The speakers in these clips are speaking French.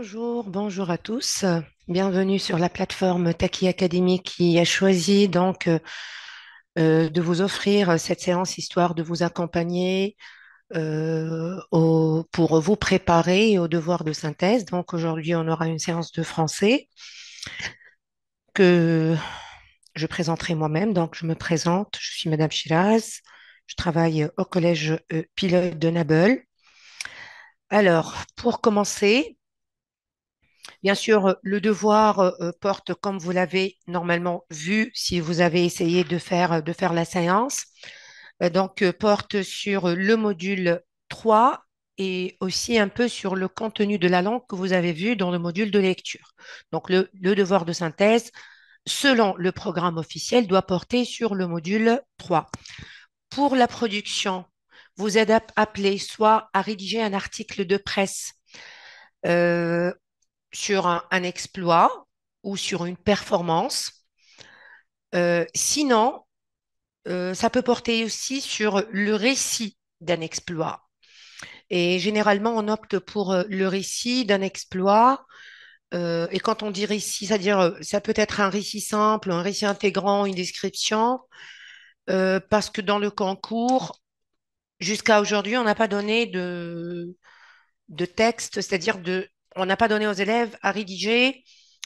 Bonjour, bonjour à tous. Bienvenue sur la plateforme Taki Academy qui a choisi de vous offrir cette séance histoire de vous accompagner pour vous préparer au devoir de synthèse. Donc aujourd'hui, on aura une séance de français que je présenterai moi-même. Donc je me présente, je suis Madame Chiraz, je travaille au collège pilote de Nabeul. Alors, pour commencer, bien sûr, le devoir porte, comme vous l'avez normalement vu, si vous avez essayé de faire la séance, porte sur le module 3 et aussi un peu sur le contenu de la langue que vous avez vu dans le module de lecture. Donc, le devoir de synthèse, selon le programme officiel, doit porter sur le module 3. Pour la production, vous êtes appelé soit à rédiger un article de presse euh, sur un exploit ou sur une performance. Sinon, ça peut porter aussi sur le récit d'un exploit. Et généralement, on opte pour le récit d'un exploit. Et quand on dit récit, c'est-à-dire ça peut être un récit simple, un récit intégrant, une description, parce que dans le concours, jusqu'à aujourd'hui, on n'a pas donné de texte, on n'a pas donné aux élèves à rédiger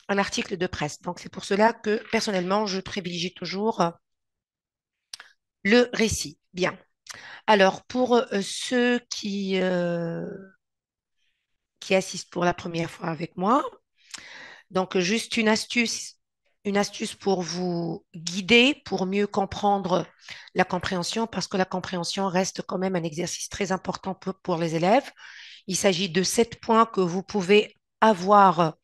un article de presse. Donc, c'est pour cela que personnellement, je privilégie toujours le récit. Bien. Alors, pour ceux qui assistent pour la première fois avec moi, donc juste une astuce pour vous guider, pour mieux comprendre la compréhension, parce que la compréhension reste quand même un exercice très important pour les élèves. Il s'agit de 7 points que vous pouvez avoir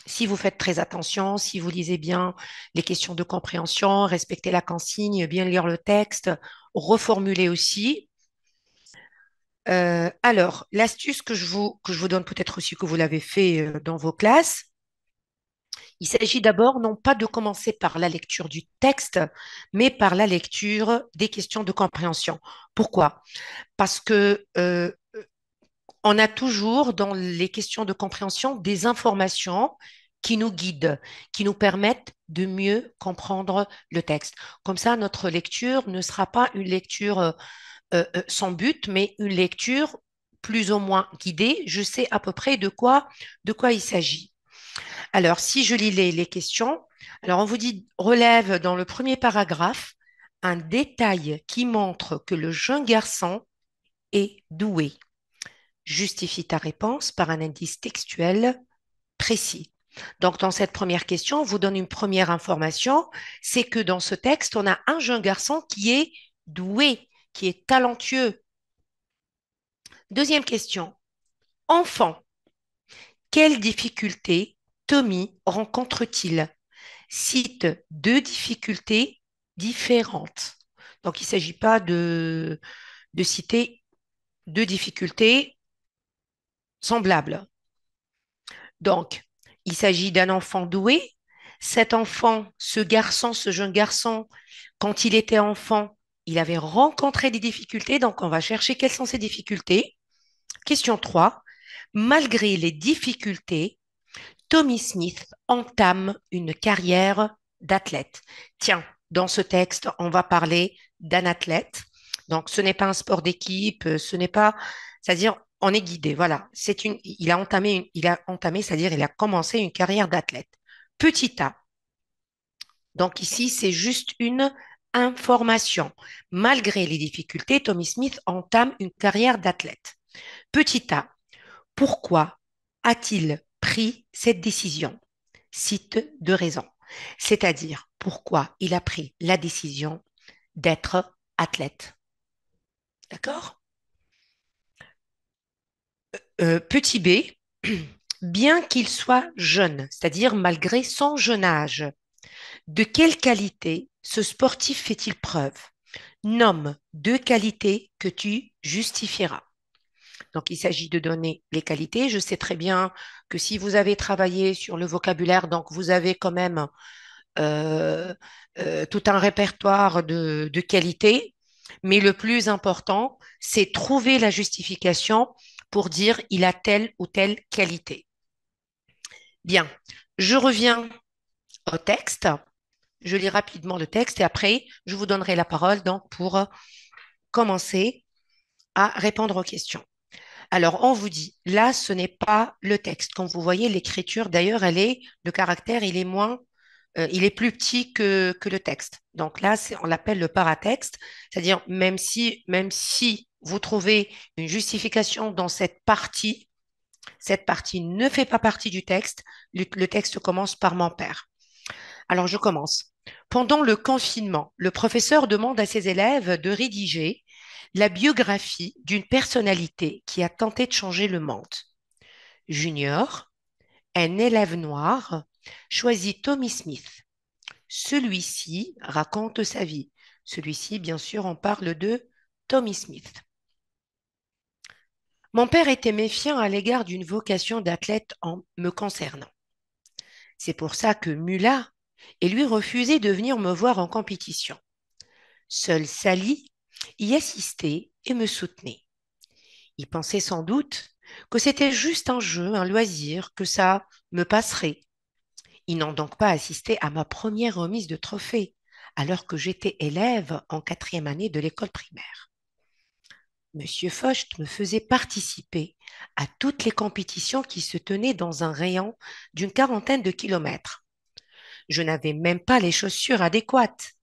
si vous faites très attention, si vous lisez bien les questions de compréhension, respectez la consigne, bien lire le texte, reformuler aussi. Alors, l'astuce que je vous donne peut-être aussi que vous l'avez fait dans vos classes, il s'agit d'abord non pas de commencer par la lecture du texte, mais par la lecture des questions de compréhension. Pourquoi? Parce que on a toujours dans les questions de compréhension des informations qui nous guident, qui nous permettent de mieux comprendre le texte. Comme ça, notre lecture ne sera pas une lecture sans but, mais une lecture plus ou moins guidée. Je sais à peu près de quoi il s'agit. Alors, si je lis les questions, alors on vous dit, relève dans le premier paragraphe un détail qui montre que le jeune garçon est doué. Justifie ta réponse par un indice textuel précis. Donc, dans cette première question, on vous donne une première information, c'est que dans ce texte, on a un jeune garçon qui est doué, qui est talentueux. Deuxième question, enfant, quelles difficultés Tommy rencontre-t-il? Cite deux difficultés différentes. Donc, il ne s'agit pas de citer deux difficultés semblables. Donc, il s'agit d'un enfant doué. Cet enfant, ce garçon, ce jeune garçon, quand il était enfant, il avait rencontré des difficultés. Donc, on va chercher quelles sont ces difficultés. Question 3. Malgré les difficultés, Tommy Smith entame une carrière d'athlète. Tiens, dans ce texte, on va parler d'un athlète. Donc, ce n'est pas un sport d'équipe, ce n'est pas, c'est-à-dire, on est guidé. Voilà, il a entamé, c'est-à-dire, il a commencé une carrière d'athlète. Petit a. Donc ici, c'est juste une information. Malgré les difficultés, Tommy Smith entame une carrière d'athlète. Petit a. Pourquoi a-t-il pris cette décision? Cite deux raisons. C'est-à-dire pourquoi il a pris la décision d'être athlète. D'accord? Petit b, bien qu'il soit jeune, c'est-à-dire malgré son jeune âge, de quelle qualité ce sportif fait-il preuve? Nomme deux qualités que tu justifieras. Donc, il s'agit de donner les qualités. Je sais très bien que si vous avez travaillé sur le vocabulaire, donc vous avez quand même euh, tout un répertoire de qualités. Mais le plus important, c'est trouver la justification pour dire il a telle ou telle qualité. Bien, je reviens au texte. Je lis rapidement le texte et après, je vous donnerai la parole donc pour commencer à répondre aux questions. Alors, on vous dit, là, ce n'est pas le texte. Comme vous voyez, l'écriture, d'ailleurs, le caractère, il est plus petit que le texte. Donc là, on l'appelle le paratexte, c'est-à-dire même si vous trouvez une justification dans cette partie ne fait pas partie du texte. Le texte commence par mon père. Alors, je commence. Pendant le confinement, le professeur demande à ses élèves de rédiger la biographie d'une personnalité qui a tenté de changer le monde. Junior, un élève noir, choisit Tommy Smith. Celui-ci raconte sa vie. Celui-ci, bien sûr, on parle de Tommy Smith. Mon père était méfiant à l'égard d'une vocation d'athlète en me concernant. C'est pour ça que Mula et lui refusait de venir me voir en compétition. Seule Sally y assistait et me soutenait. Il pensait sans doute que c'était juste un jeu, un loisir, que ça me passerait. Ils n'ont donc pas assisté à ma première remise de trophée, alors que j'étais élève en quatrième année de l'école primaire. Monsieur Focht me faisait participer à toutes les compétitions qui se tenaient dans un rayon d'une quarantaine de kilomètres. Je n'avais même pas les chaussures adéquates.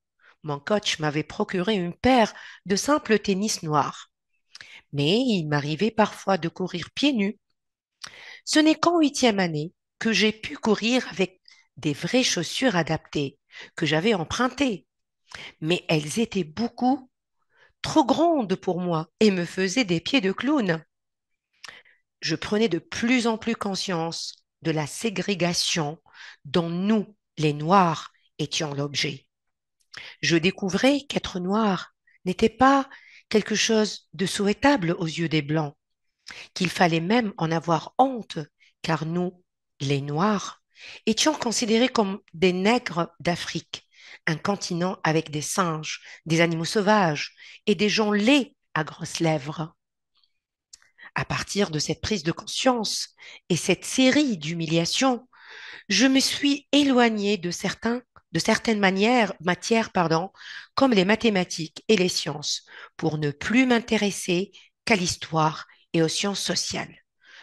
Mon coach m'avait procuré une paire de simples tennis noirs. Mais il m'arrivait parfois de courir pieds nus. Ce n'est qu'en huitième année que j'ai pu courir avec des vraies chaussures adaptées que j'avais empruntées. Mais elles étaient beaucoup trop grandes pour moi et me faisaient des pieds de clown. Je prenais de plus en plus conscience de la ségrégation dont nous, les Noirs, étions l'objet. Je découvrais qu'être noir n'était pas quelque chose de souhaitable aux yeux des Blancs, qu'il fallait même en avoir honte, car nous, les Noirs, étions considérés comme des nègres d'Afrique, un continent avec des singes, des animaux sauvages et des gens laids à grosses lèvres. À partir de cette prise de conscience et cette série d'humiliations, je me suis éloignée de certaines matières, comme les mathématiques et les sciences, pour ne plus m'intéresser qu'à l'histoire et aux sciences sociales.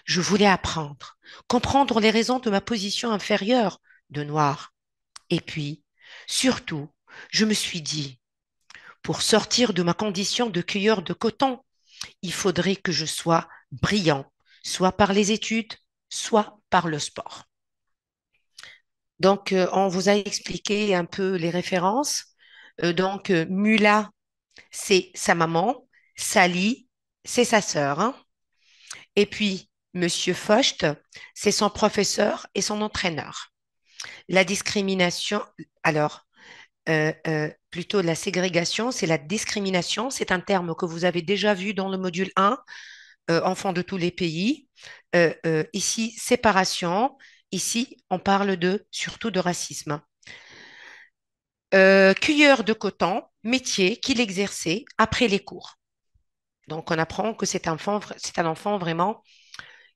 Je voulais apprendre, comprendre les raisons de ma position inférieure de noir. Et puis, surtout, je me suis dit, pour sortir de ma condition de cueilleur de coton, il faudrait que je sois brillant, soit par les études, soit par le sport. Donc, on vous a expliqué un peu les références. Mula, c'est sa maman. Sally, c'est sa sœur, hein. Et puis, Monsieur Focht, c'est son professeur et son entraîneur. La discrimination, alors, plutôt la ségrégation, c'est la discrimination. C'est un terme que vous avez déjà vu dans le module 1, enfants de tous les pays. Ici, séparation. Ici, on parle surtout de racisme. Cueilleur de coton, métier qu'il exerçait après les cours. Donc, on apprend que c'est un enfant vraiment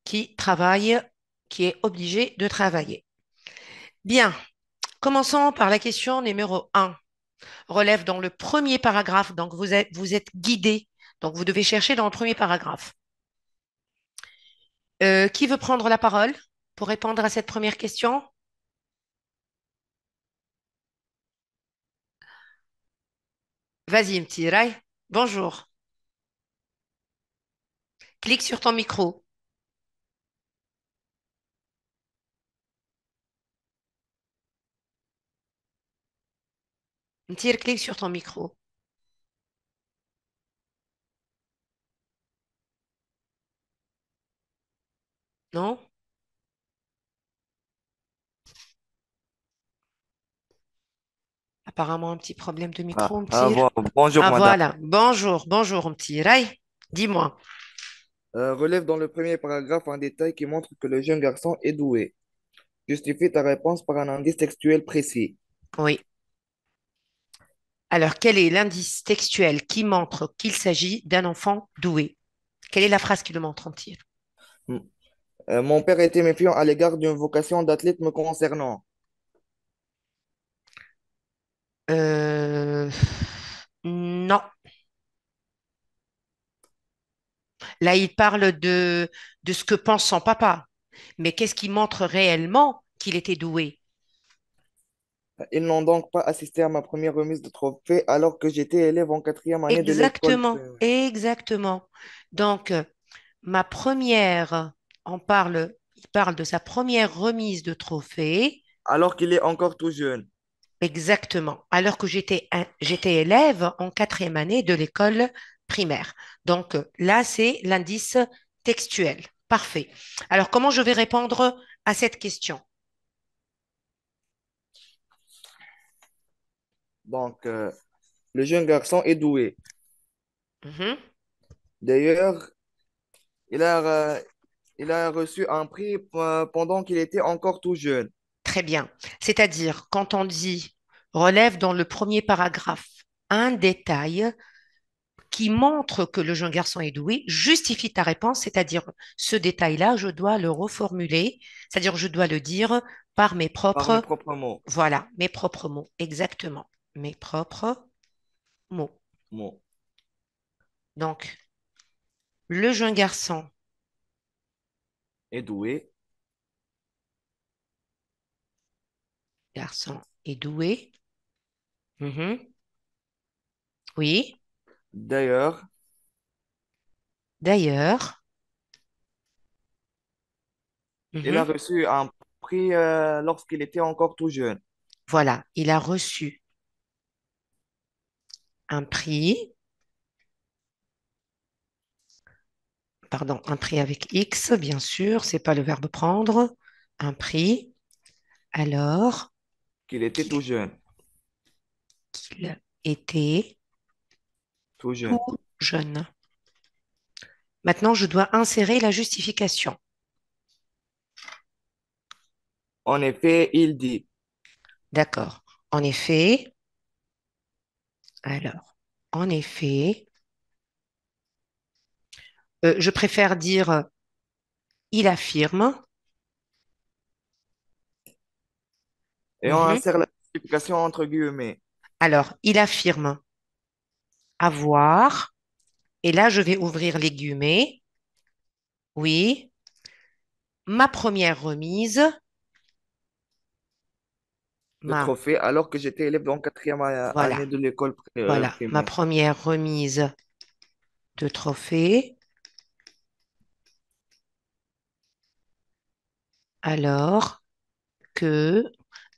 qui travaille, qui est obligé de travailler. Bien, commençons par la question numéro 1. Relève dans le premier paragraphe, donc vous êtes guidé, donc vous devez chercher dans le premier paragraphe. Qui veut prendre la parole pour répondre à cette première question? Vas-y, Mtiray. Bonjour. Clique sur ton micro. Mtir, clique sur ton micro. Non? Apparemment, un petit problème de micro, Mtir. Bonjour Ah, madame. voilà. Bonjour, Mtir. Aïe, dis-moi. Relève dans le premier paragraphe un détail qui montre que le jeune garçon est doué. Justifie ta réponse par un indice textuel précis. Oui. Alors, quel est l'indice textuel qui montre qu'il s'agit d'un enfant doué? Quelle est la phrase qui le montre, Mtir? Hmm. Mon père était méfiant à l'égard d'une vocation d'athlète me concernant. Euh, non. Là, il parle de ce que pense son papa. Mais qu'est-ce qui montre réellement qu'il était doué? Ils n'ont donc pas assisté à ma première remise de trophée alors que j'étais élève en quatrième année de l'école Exactement, primaire. exactement. Donc, ma première, il parle de sa première remise de trophée. Alors qu'il est encore tout jeune. Exactement. Alors que j'étais élève en quatrième année de l'école primaire. Donc là, c'est l'indice textuel. Parfait. Alors, comment je vais répondre à cette question? Donc, le jeune garçon est doué. Mhm. D'ailleurs, il a, il a reçu un prix pendant qu'il était encore tout jeune. Très bien. C'est-à-dire, quand on dit relève dans le premier paragraphe un détail qui montre que le jeune garçon est doué, justifie ta réponse, c'est-à-dire ce détail-là, je dois le reformuler, c'est-à-dire je dois le dire par mes Par mes propres, propres mots. voilà, mes propres mots, exactement, mes propres mots. Mots. Donc, le jeune Est doué. garçon est doué. Mhm. Oui, D'ailleurs, d'ailleurs, il a mhm. reçu un prix lorsqu'il était encore tout jeune. Voilà, il a reçu un prix, pardon, un prix avec X, bien sûr, c'est pas le verbe prendre, un prix, alors Qu'il était qu'il tout jeune. qu'il était Tout tout jeune. jeune. Maintenant, je dois insérer la justification. En effet, il dit. D'accord. En effet, alors, en effet, je préfère dire il affirme. Et on Mhm. insère la justification entre guillemets. Alors, il affirme avoir, et là, je vais ouvrir les guillemets. Oui, ma première remise, De ma, trophée alors que j'étais élève en quatrième voilà, année de l'école voilà, ma primaire. première remise de trophée, alors que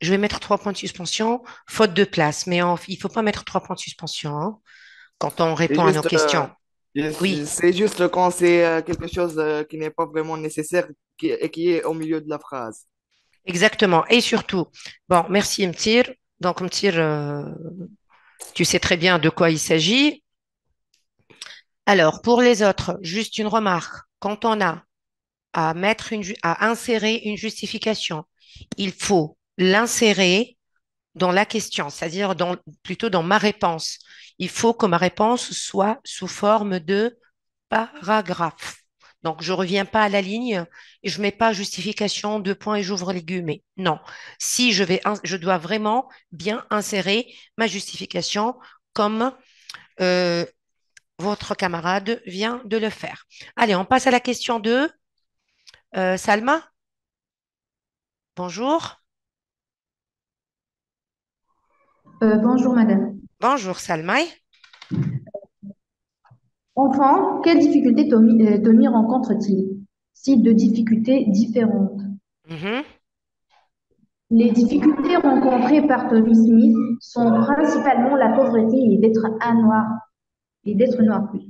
je vais mettre trois points de suspension, faute de place, mais il faut pas mettre trois points de suspension hein, quand on C'est répond à nos juste, questions. Oui, c'est juste quand c'est quelque chose qui n'est pas vraiment nécessaire et qui est au milieu de la phrase. exactement. Et surtout, bon, merci Mtir. Donc Mtir, tu sais très bien de quoi il s'agit. Alors, pour les autres, juste une remarque. Quand on a à insérer une justification, il faut l'insérer dans la question, c'est-à-dire plutôt dans ma réponse. Il faut que ma réponse soit sous forme de paragraphe. Donc, je ne reviens pas à la ligne et je ne mets pas justification, deux points et j'ouvre les guillemets. Non. Si je dois vraiment bien insérer ma justification comme euh, votre camarade vient de le faire. Allez, on passe à la question 2. Salma, bonjour. Bonjour madame. Bonjour, Salma. Enfant, quelles difficultés Tommy rencontre-t-il? Cite de difficultés différentes. Mhm. Les difficultés rencontrées par Tommy Smith sont principalement la pauvreté et d'être un noir, et d'être noir plus.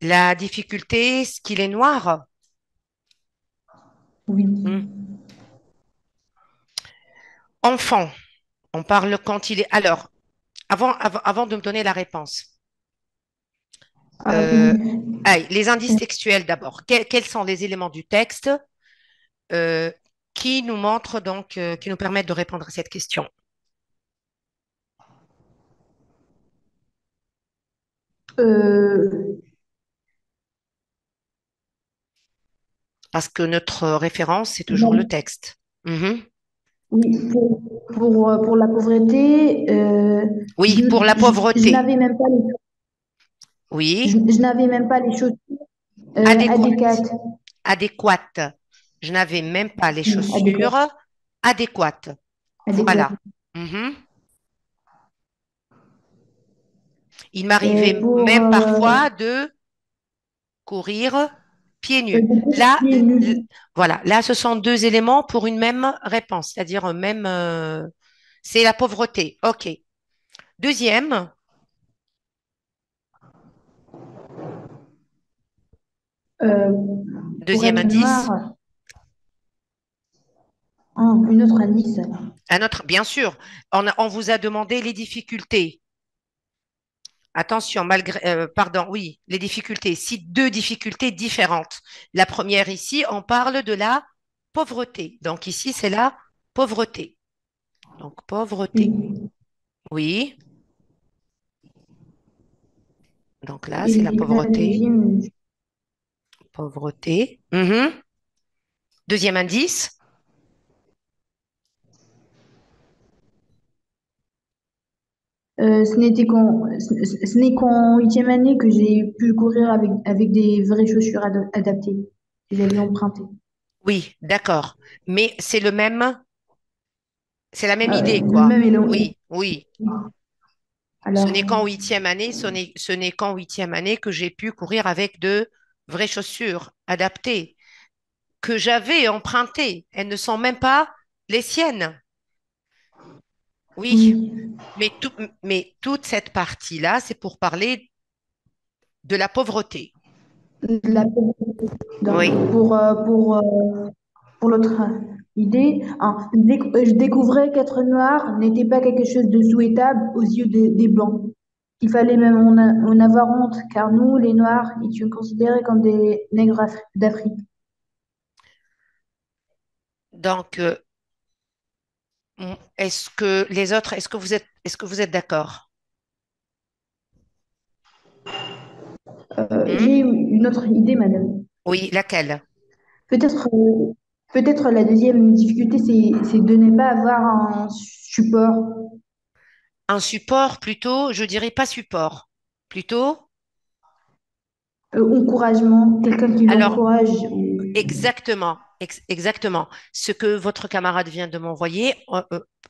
La difficulté, c'est qu'il est noir. Oui. Hmm. Enfant, on parle quand il est. Alors, avant de me donner la réponse, euh, Oui. allez, les indices textuels d'abord. Quels sont les éléments du texte euh, qui nous montrent donc, qui nous permettent de répondre à cette question? Euh, parce que notre référence, c'est toujours le texte. Mhm. Oui, pour la pauvreté, Oui, pour la je pauvreté. n'avais même pas Oui, je n'avais même pas les chaussures adéquate. adéquates. Adéquate. Je n'avais même pas les Oui, adéquates, chaussures adéquates. adéquates. Voilà. Mhm. Il m'arrivait Pour même parfois de courir pieds nus. Là, pieds nus. voilà, là, ce sont deux éléments pour une même réponse, c'est-à-dire un même. C'est la pauvreté. OK. Deuxième, Euh, pour deuxième être indice. noir, une autre indice. Un autre, bien sûr, on vous a demandé les difficultés. Attention, pardon, oui, les difficultés. Cite deux difficultés différentes. La première ici, on parle de la pauvreté. Donc ici, c'est la pauvreté. Donc pauvreté. Oui. Oui. Donc là, c'est la Et la pauvreté. deuxième, Pauvreté. Mhm. Deuxième indice. ce n'est qu'en huitième année que j'ai pu courir avec des vraies chaussures adaptées que j'avais empruntées. Oui, d'accord. Mais c'est la même idée, Le quoi. même élan. Oui, oui. Ce Alors, n'est qu'en huitième année, ce n'est qu'en huitième année que j'ai pu courir avec de vraies chaussures adaptées, que j'avais empruntées. Elles ne sont même pas les siennes. Oui, oui, mais toute cette partie-là, c'est pour parler de la pauvreté. la, Oui, pour l'autre idée, hein, je découvrais qu'être noir n'était pas quelque chose de souhaitable aux yeux des Blancs. Il fallait même en avoir honte, car nous, les Noirs, étions considérés comme des nègres d'Afrique. donc est-ce que les autres, est-ce que vous êtes d'accord? Hmm. J'ai une autre idée, madame. Oui, laquelle? Peut-être peut-être la deuxième difficulté, c'est de ne pas avoir un support, Un support plutôt, je dirais pas support, plutôt. encouragement, quelqu'un qui Alors, l'encourage. exactement, exactement. Ce que votre camarade vient de m'envoyer,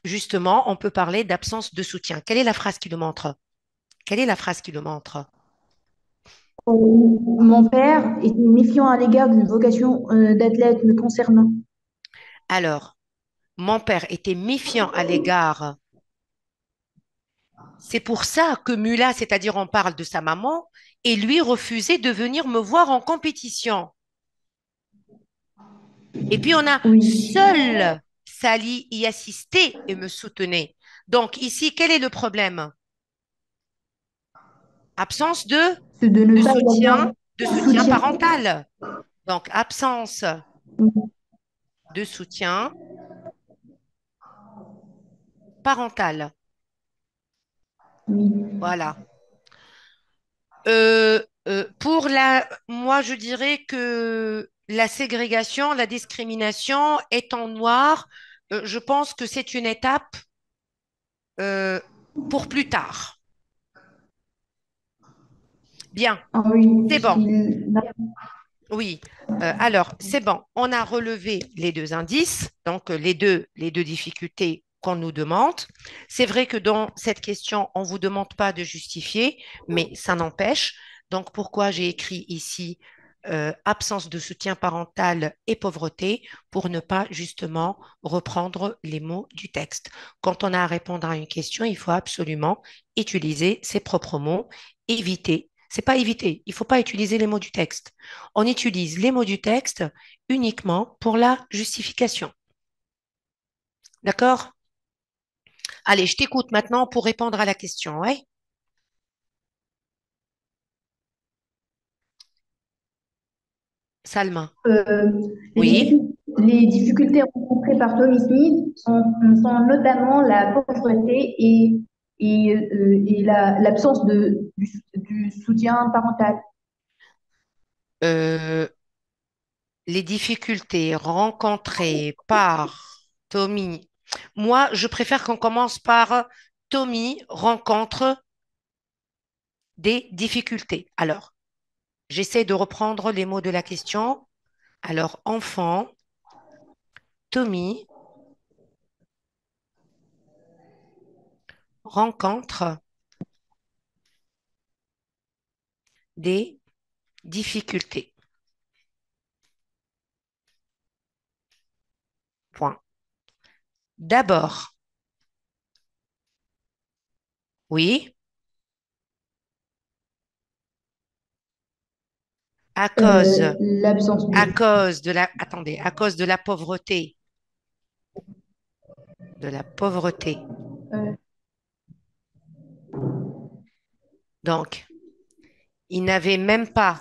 justement, on peut parler d'absence de soutien. Quelle est la phrase qui le montre? Quelle est la phrase qui le montre? Mon père était méfiant à l'égard d'une vocation d'athlète me concernant. Alors, mon père était méfiant à l'égard. C'est pour ça que Mula, c'est-à-dire on parle de sa maman, et lui refusait de venir me voir en compétition. Et puis on a Oui, seul Sally y assisté et me soutenait. Donc ici, quel est le problème? Absence c'est de ne de pas avoir soutien, de de soutien soutien. parental. Donc absence de soutien parental. Oui. Voilà. Moi, je dirais que la ségrégation, la discrimination étant noire, je pense que c'est une étape euh, pour plus tard. Bien, Ah oui, c'est bon. puisqu'il Oui. Alors, c'est bon. On a relevé les deux indices, donc les deux difficultés qu'on nous demande. C'est vrai que dans cette question, on ne vous demande pas de justifier, mais ça n'empêche. Donc, pourquoi j'ai écrit ici absence de soutien parental et pauvreté pour ne pas justement reprendre les mots du texte. Quand on a à répondre à une question, il faut absolument utiliser ses propres mots, éviter. C'est pas éviter, il ne faut pas utiliser les mots du texte. On utilise les mots du texte uniquement pour la justification. D'accord? Allez, je t'écoute maintenant pour répondre à la question. Ouais? Salma. Euh, Oui. les, les difficultés rencontrées par Tommy Smith sont notamment la pauvreté et l'absence du soutien parental. Euh, les difficultés rencontrées par Tommy. Moi, je préfère qu'on commence par Tommy rencontre des difficultés. Alors, j'essaie de reprendre les mots de la question. Alors, enfant, Tommy rencontre des difficultés. Point. D'abord, oui, à cause, L'absence à de. cause de la, attendez, à cause de la pauvreté. Euh, Donc, il n'avait même pas,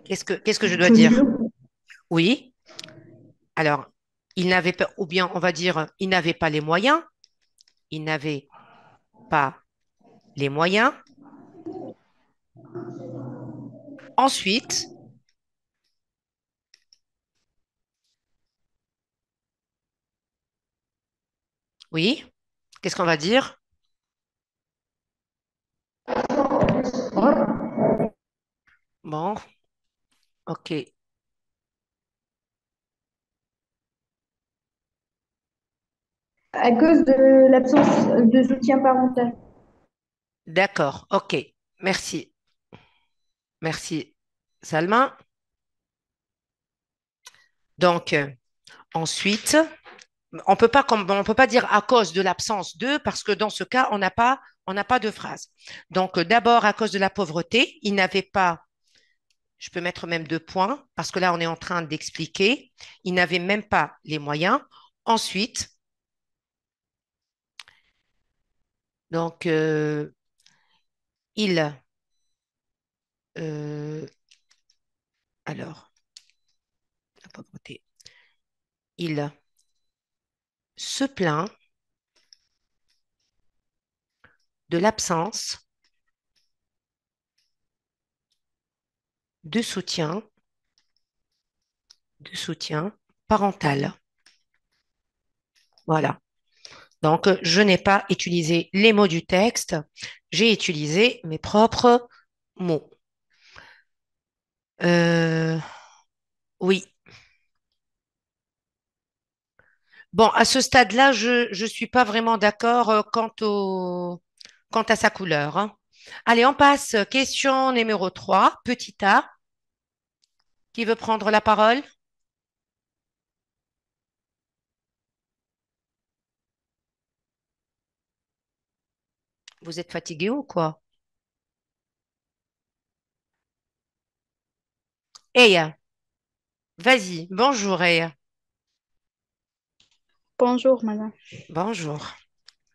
qu'est-ce que je dois dire? chaussures. Oui, alors, il n'avait pas, ou bien on va dire, il n'avait pas les moyens, il n'avait pas les moyens. Ensuite, oui, qu'est-ce qu'on va dire? Bon, ok, À cause de l'absence de soutien parental. d'accord, ok, merci, merci, Salma. Donc, ensuite, on peut pas dire à cause de l'absence de, parce que dans ce cas, on n'a pas de phrase. Donc, d'abord, à cause de la pauvreté, il n'avait pas, je peux mettre même 2 points, parce que là, on est en train d'expliquer, il n'avait même pas les moyens. Ensuite, donc, il, euh, alors, la pauvreté, il se plaint de l'absence de soutien parental. Voilà. Donc, je n'ai pas utilisé les mots du texte, j'ai utilisé mes propres mots. Euh, oui. Bon, à ce stade-là, je ne suis pas vraiment d'accord quant à sa couleur, hein. Allez, on passe. Question numéro 3, petit A. Qui veut prendre la parole? Vous êtes fatigué ou quoi? Eya, vas-y. Bonjour, Eya. Bonjour, madame. Bonjour.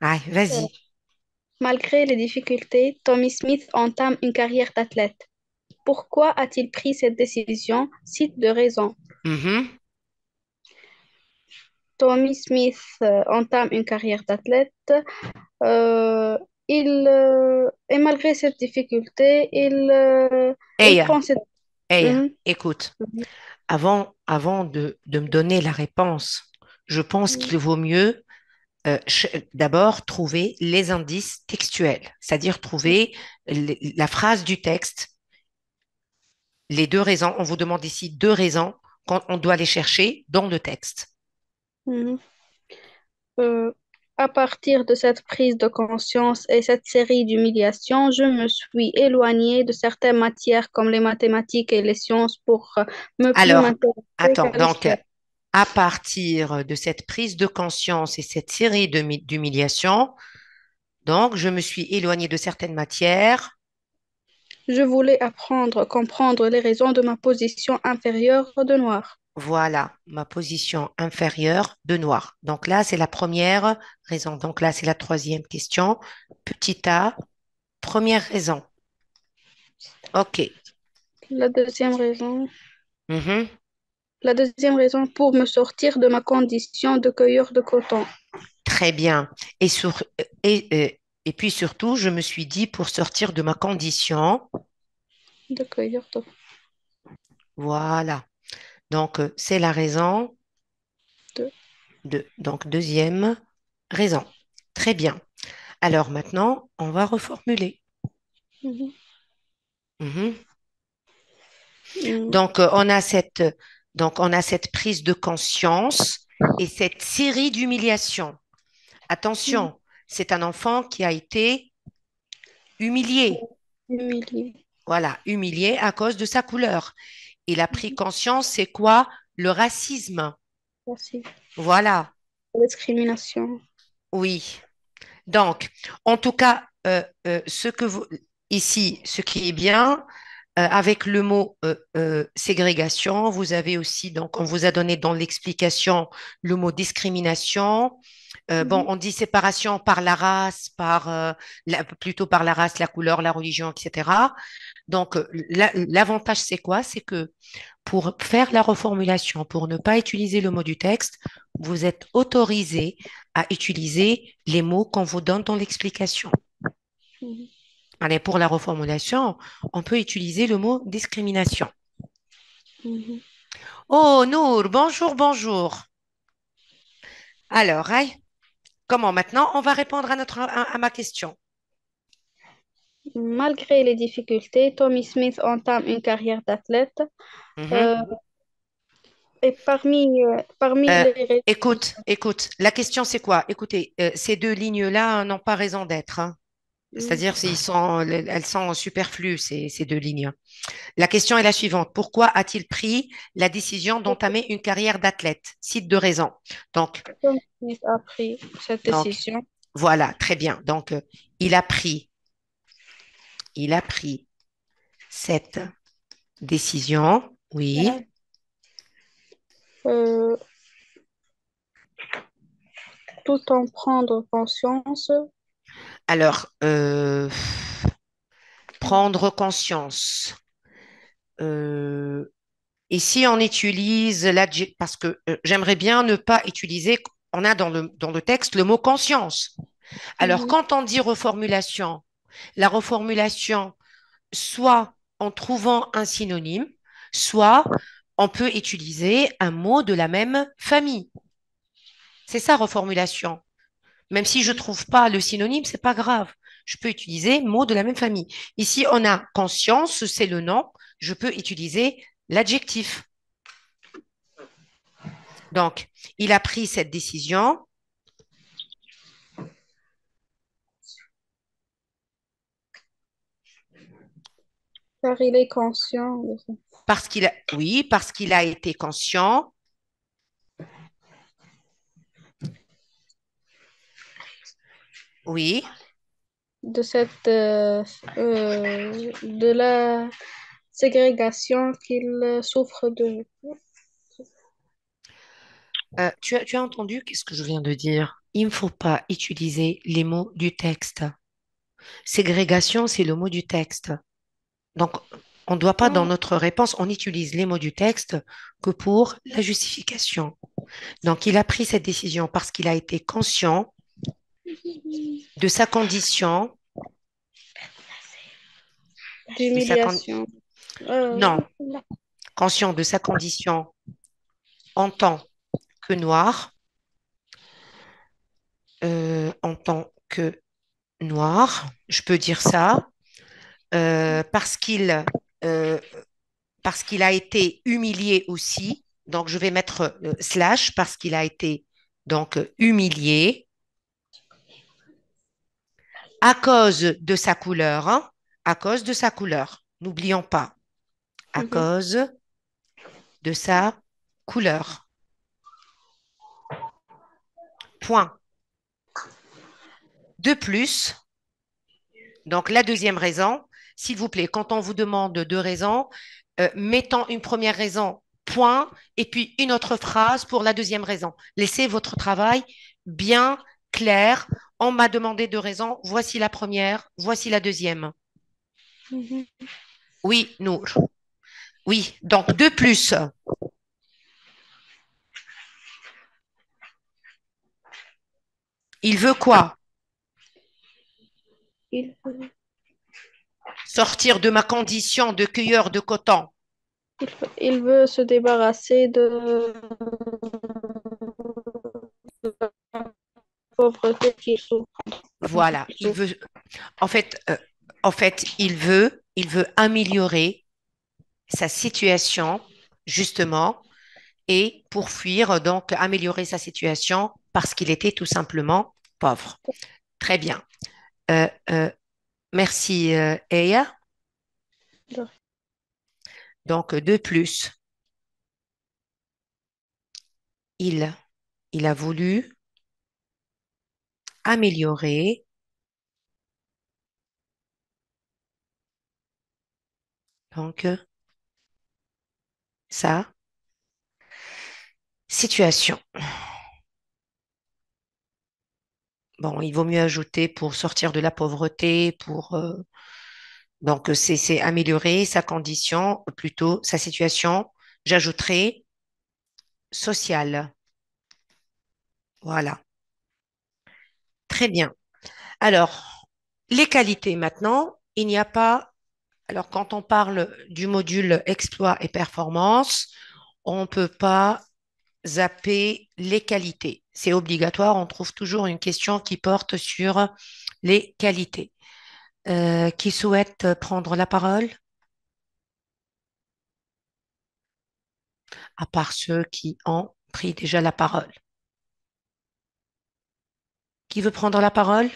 Allez, Euh, vas-y. Malgré les difficultés, Tommy Smith entame une carrière d'athlète. Pourquoi a-t-il pris cette décision? Cite de raisons. Mhm. Tommy Smith entame une carrière d'athlète. Et malgré cette difficulté, il Eya, prend cette. Eya, Mhm, écoute. Avant de me donner la réponse, je pense mhm, qu'il vaut mieux d'abord trouver les indices textuels, c'est-à-dire trouver la phrase du texte, les 2 raisons. On vous demande ici 2 raisons quand on doit les chercher dans le texte. mhm. Euh, à partir de cette prise de conscience et cette série d'humiliations, je me suis éloignée de certaines matières comme les mathématiques et les sciences pour ne plus Alors, m'intéresser attends, qu'à donc, l'histoire. à partir de cette prise de conscience et cette série d'humiliations, donc, je me suis éloignée de certaines matières. Je voulais apprendre, comprendre les raisons de ma position inférieure de noir. Voilà ma position inférieure de noir. Donc là, c'est la première raison. Donc là, c'est la troisième question. Petit a, première raison. OK. La deuxième raison, Mhm. la deuxième raison pour me sortir de ma condition de cueilleur de coton. Très bien. Et, sur, et, euh, et puis surtout, je me suis dit pour sortir de ma condition, De cueilleur de... Voilà. Donc, c'est la raison Deux. Donc, deuxième raison. Très bien. Alors maintenant, on va reformuler. Mhm. Mhm. Mm. Donc, donc, on a cette prise de conscience et cette série d'humiliations. Mhm. Attention, c'est un enfant qui a été humilié. Humilié. Voilà, humilié à cause de sa couleur. Il a pris conscience, c'est quoi? Le racisme. Merci. Voilà, La discrimination. oui. Donc, en tout cas, ici, ce qui est bien, avec le mot ségrégation, vous avez aussi, donc, on vous a donné dans l'explication le mot discrimination. Bon, Mhm. on dit séparation par la race, plutôt par la race, la couleur, la religion, etc. Donc, l'avantage, c'est quoi? C'est que pour faire la reformulation, pour ne pas utiliser le mot du texte, vous êtes autorisé à utiliser les mots qu'on vous donne dans l'explication. Mhm. Allez, pour la reformulation, on peut utiliser le mot discrimination. Mhm. Oh, Nour, bonjour, bonjour. Alors, aïe, comment maintenant on va répondre à ma question? Malgré les difficultés, Tommy Smith entame une carrière d'athlète. Mhm. Euh, et parmi Euh, les raisons, écoute, la question c'est quoi? Écoutez, ces deux lignes-là n'ont pas raison d'être, hein. Mhm. C'est-à-dire elles sont superflues, ces deux lignes. La question est la suivante. Pourquoi a-t-il pris la décision d'entamer une carrière d'athlète? Cite deux raisons. Donc, Tommy Smith a pris cette donc, décision. voilà, très bien. Donc, il a pris, il a pris cette décision, oui. euh, Tout en prendre conscience. Alors, prendre conscience. Euh, Ici, on utilise l'adjectif parce que j'aimerais bien ne pas utiliser, on a dans le texte le mot conscience. Alors, Mhm. quand on dit reformulation, la reformulation, soit en trouvant un synonyme, soit on peut utiliser un mot de la même famille. C'est ça, reformulation. Même si je ne trouve pas le synonyme, c'est pas grave. Je peux utiliser mot de la même famille. Ici, on a conscience, c'est le nom. Je peux utiliser l'adjectif. Donc, il a pris cette décision Car il est conscient oui, parce qu'il a été conscient. Oui. de de la ségrégation qu'il souffre de. Tu as entendu qu'est-ce que je viens de dire? Il ne faut pas utiliser les mots du texte. Ségrégation, c'est le mot du texte. Donc, on ne doit pas, dans Non, notre réponse, on utilise les mots du texte que pour la justification. Donc, il a pris cette décision parce qu'il a été conscient de sa condition, de sa con- d'humiliation. non, conscient de sa condition en tant que noir, en tant que noir, je peux dire ça, euh, parce qu'il euh, parce qu'il a été humilié aussi. Donc, je vais mettre slash parce qu'il a été donc humilié à cause de sa couleur, hein, à cause de sa couleur. N'oublions pas, à Mhm. cause de sa couleur. Point. De plus, donc la deuxième raison, s'il vous plaît, quand on vous demande deux raisons, mettons une première raison, point, et puis une autre phrase pour la deuxième raison. Laissez votre travail bien clair. On m'a demandé deux raisons. Voici la première, voici la deuxième. Mhm. Oui, Nour. Oui, donc de plus. Il veut quoi? Il Sortir de ma condition de cueilleur de coton. Il veut se débarrasser de la pauvreté qu'il souffre. Voilà, en fait, euh, il veut améliorer sa situation, justement, et pour fuir, donc améliorer sa situation parce qu'il était tout simplement pauvre. Très bien. Euh, euh, merci, Eya. Donc, de plus, il, il a voulu améliorer donc sa situation. Bon, il vaut mieux ajouter pour sortir de la pauvreté, donc c'est améliorer sa condition, plutôt sa situation. J'ajouterai sociale. Voilà. Très bien. Alors, les qualités maintenant, il n'y a pas. Alors, quand on parle du module exploit et performance, on ne peut pas zapper les qualités. C'est obligatoire, on trouve toujours une question qui porte sur les qualités. Qui souhaite prendre la parole, à part ceux qui ont pris déjà la parole. Qui veut prendre la parole?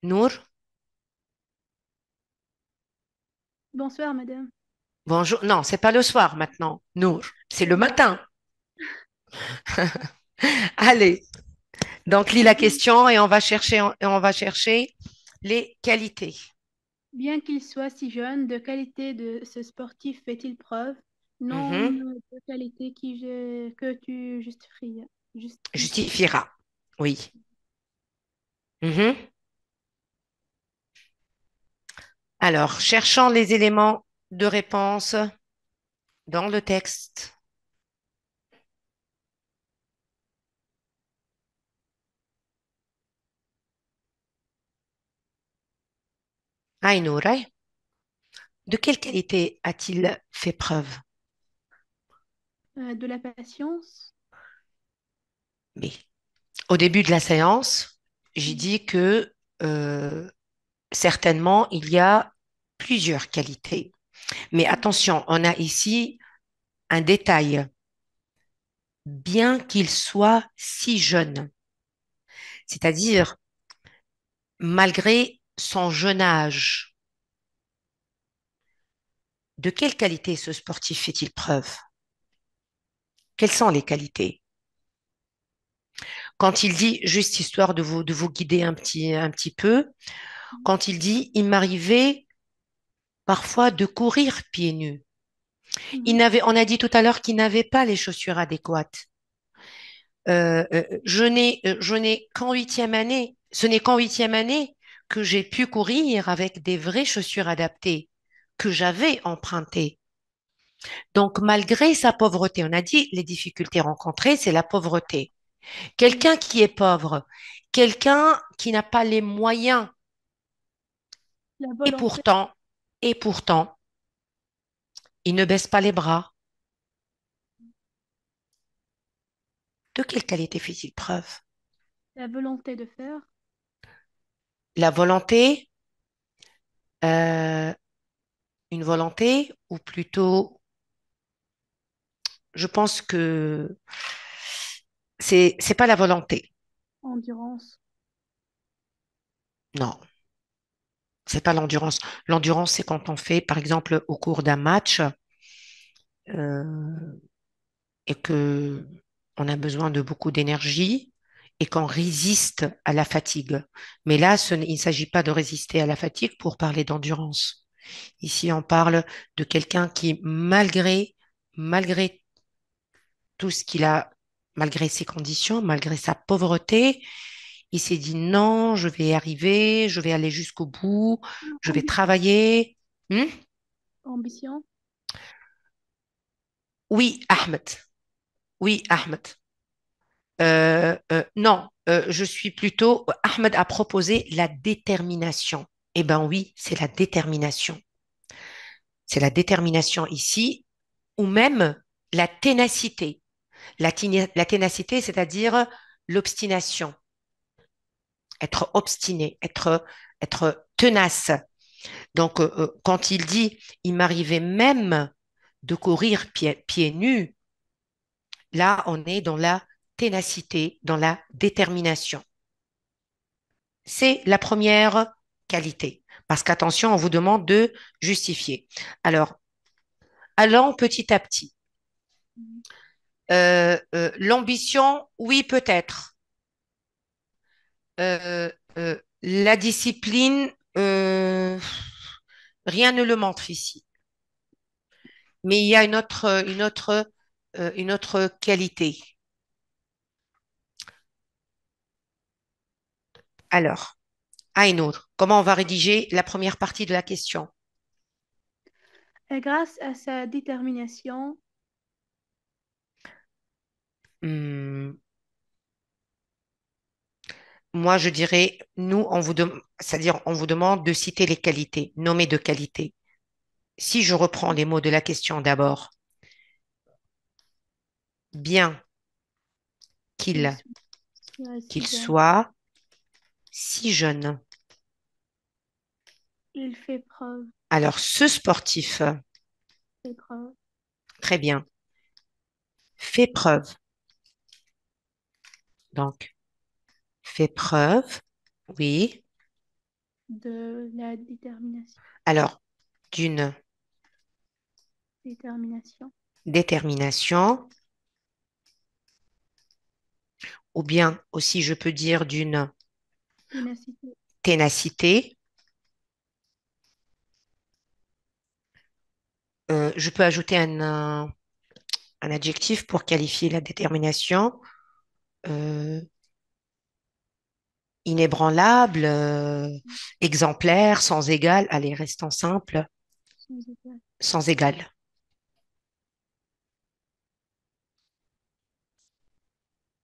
Nour? Bonsoir, madame. Bonjour. Non, c'est pas le soir maintenant, Nour. C'est le matin. Allez, donc lis la question et on va chercher les qualités. Bien qu'il soit si jeune, de qualité de ce sportif fait-il preuve? Non, Mhm. de qualité que tu justifies. Justifiera. Oui. Mhm. Alors, cherchant les éléments de réponse dans le texte. Ah, Nour, hein? De quelle qualité a-t-il fait preuve? De la patience? Mais au début de la séance, j'ai Mm. dit que euh, certainement il y a plusieurs qualités. Mais attention, on a ici un détail. Bien qu'il soit si jeune, c'est-à-dire malgré son jeune âge, de quelle qualité ce sportif fait-il preuve? Quelles sont les qualités? Quand il dit, juste histoire de vous guider un petit peu, quand il dit, il m'arrivait parfois de courir pieds nus. Mhm. On a dit tout à l'heure qu'il n'avait pas les chaussures adéquates. Je n'ai qu'en huitième année, ce n'est qu'en huitième année que j'ai pu courir avec des vraies chaussures adaptées que j'avais empruntées. Donc, malgré sa pauvreté, on a dit les difficultés rencontrées, c'est la pauvreté. Oui. Quelqu'un qui est pauvre, quelqu'un qui n'a pas les moyens, La et volonté, pourtant, et pourtant, il ne baisse pas les bras. De quelle qualité fait-il preuve? la volonté de faire. La volonté, euh, une volonté, ou plutôt, je pense que c'est pas la volonté. Endurance. Non, c'est pas l'endurance. L'endurance, c'est quand on fait, par exemple, au cours d'un match, euh, et que on a besoin de beaucoup d'énergie et qu'on résiste à la fatigue. Mais là, il ne s'agit pas de résister à la fatigue pour parler d'endurance. Ici, on parle de quelqu'un qui, malgré tout ce qu'il a, malgré ses conditions, malgré sa pauvreté, il s'est dit non, je vais y arriver, je vais aller jusqu'au bout, je vais Ambition. travailler. Hmm. Ambition. Oui, Ahmed. Oui, Ahmed. Non, je suis plutôt. Ahmed a proposé la détermination. Eh ben oui, c'est la détermination. c'est la détermination ici, ou même la ténacité. La ténacité, c'est-à-dire l'obstination, être obstiné, être tenace. Donc, quand il dit, il m'arrivait même de courir pieds nus, là, on est dans la ténacité, dans la détermination. C'est la première qualité. Parce qu'attention, on vous demande de justifier. Alors, allons petit à petit. L'ambition, oui, peut-être. La discipline, rien ne le montre ici. Mais il y a une autre qualité. Alors, Aynur, comment on va rédiger la première partie de la question? Et grâce à sa détermination, Hmm, moi, je dirais, nous, c'est-à-dire, on vous demande de citer les qualités, nommer de qualités. Si je reprends les mots de la question d'abord, bien il qu'il soit qu'il si jeune, soit si jeune. il fait preuve, Alors, ce sportif, fait preuve très bien, fait preuve. Donc, fait preuve, oui. de la détermination. Alors, d'une Détermination. détermination, ou bien aussi, je peux dire d'une Ténacité. ténacité. Je peux ajouter un adjectif pour qualifier la détermination. Euh, Inébranlable, exemplaire, sans égal. Allez, restons simples, Sans égal. sans égal.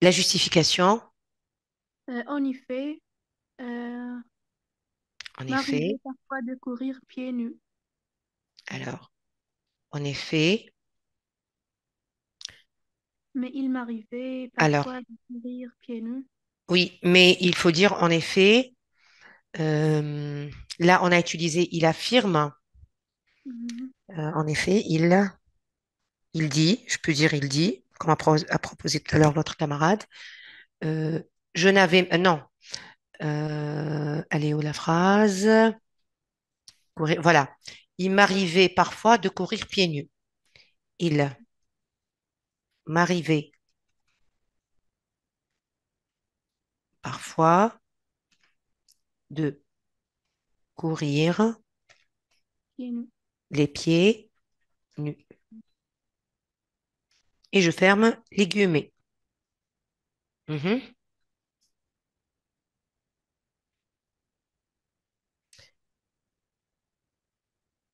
La justification, En effet, euh, en effet. m'arrivait parfois de courir pieds nus, Alors, en effet. mais il m'arrivait Alors, parfois de courir pieds nus. oui, mais il faut dire en effet, euh, là, on a utilisé il affirme. Mhm. En effet, il dit, je peux dire il dit, comme a proposé tout à l'heure votre camarade. Euh, je n'avais, non, elle est où la phrase? Voilà. Il m'arrivait parfois de courir pieds nus. Il m'arrivait parfois de courir Pieds nus. les pieds nus. Et je ferme les guillemets. Mhm.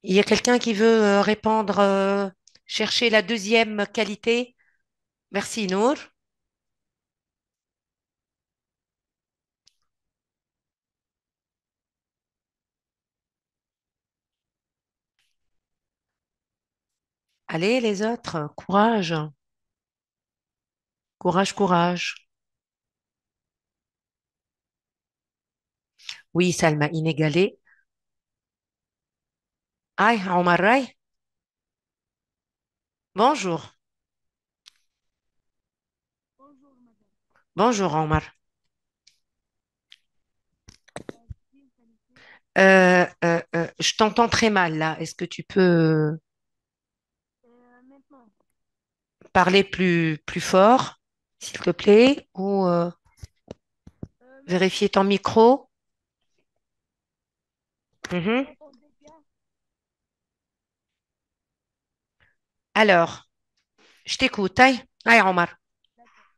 Il y a quelqu'un qui veut répondre, chercher la deuxième qualité? Merci, Nour. Allez, les autres, courage, courage, courage. Oui, Salma, inégalé. Aïe, Omar Ray. Bonjour. Bonjour, Omar. Je t'entends très mal là. Est-ce que tu peux Maintenant, parler plus fort, s'il te plaît, ou maintenant, vérifier ton micro? vous Mhm. m'entendez bien? Alors, je t'écoute. Aïe, aïe, Omar. D'accord.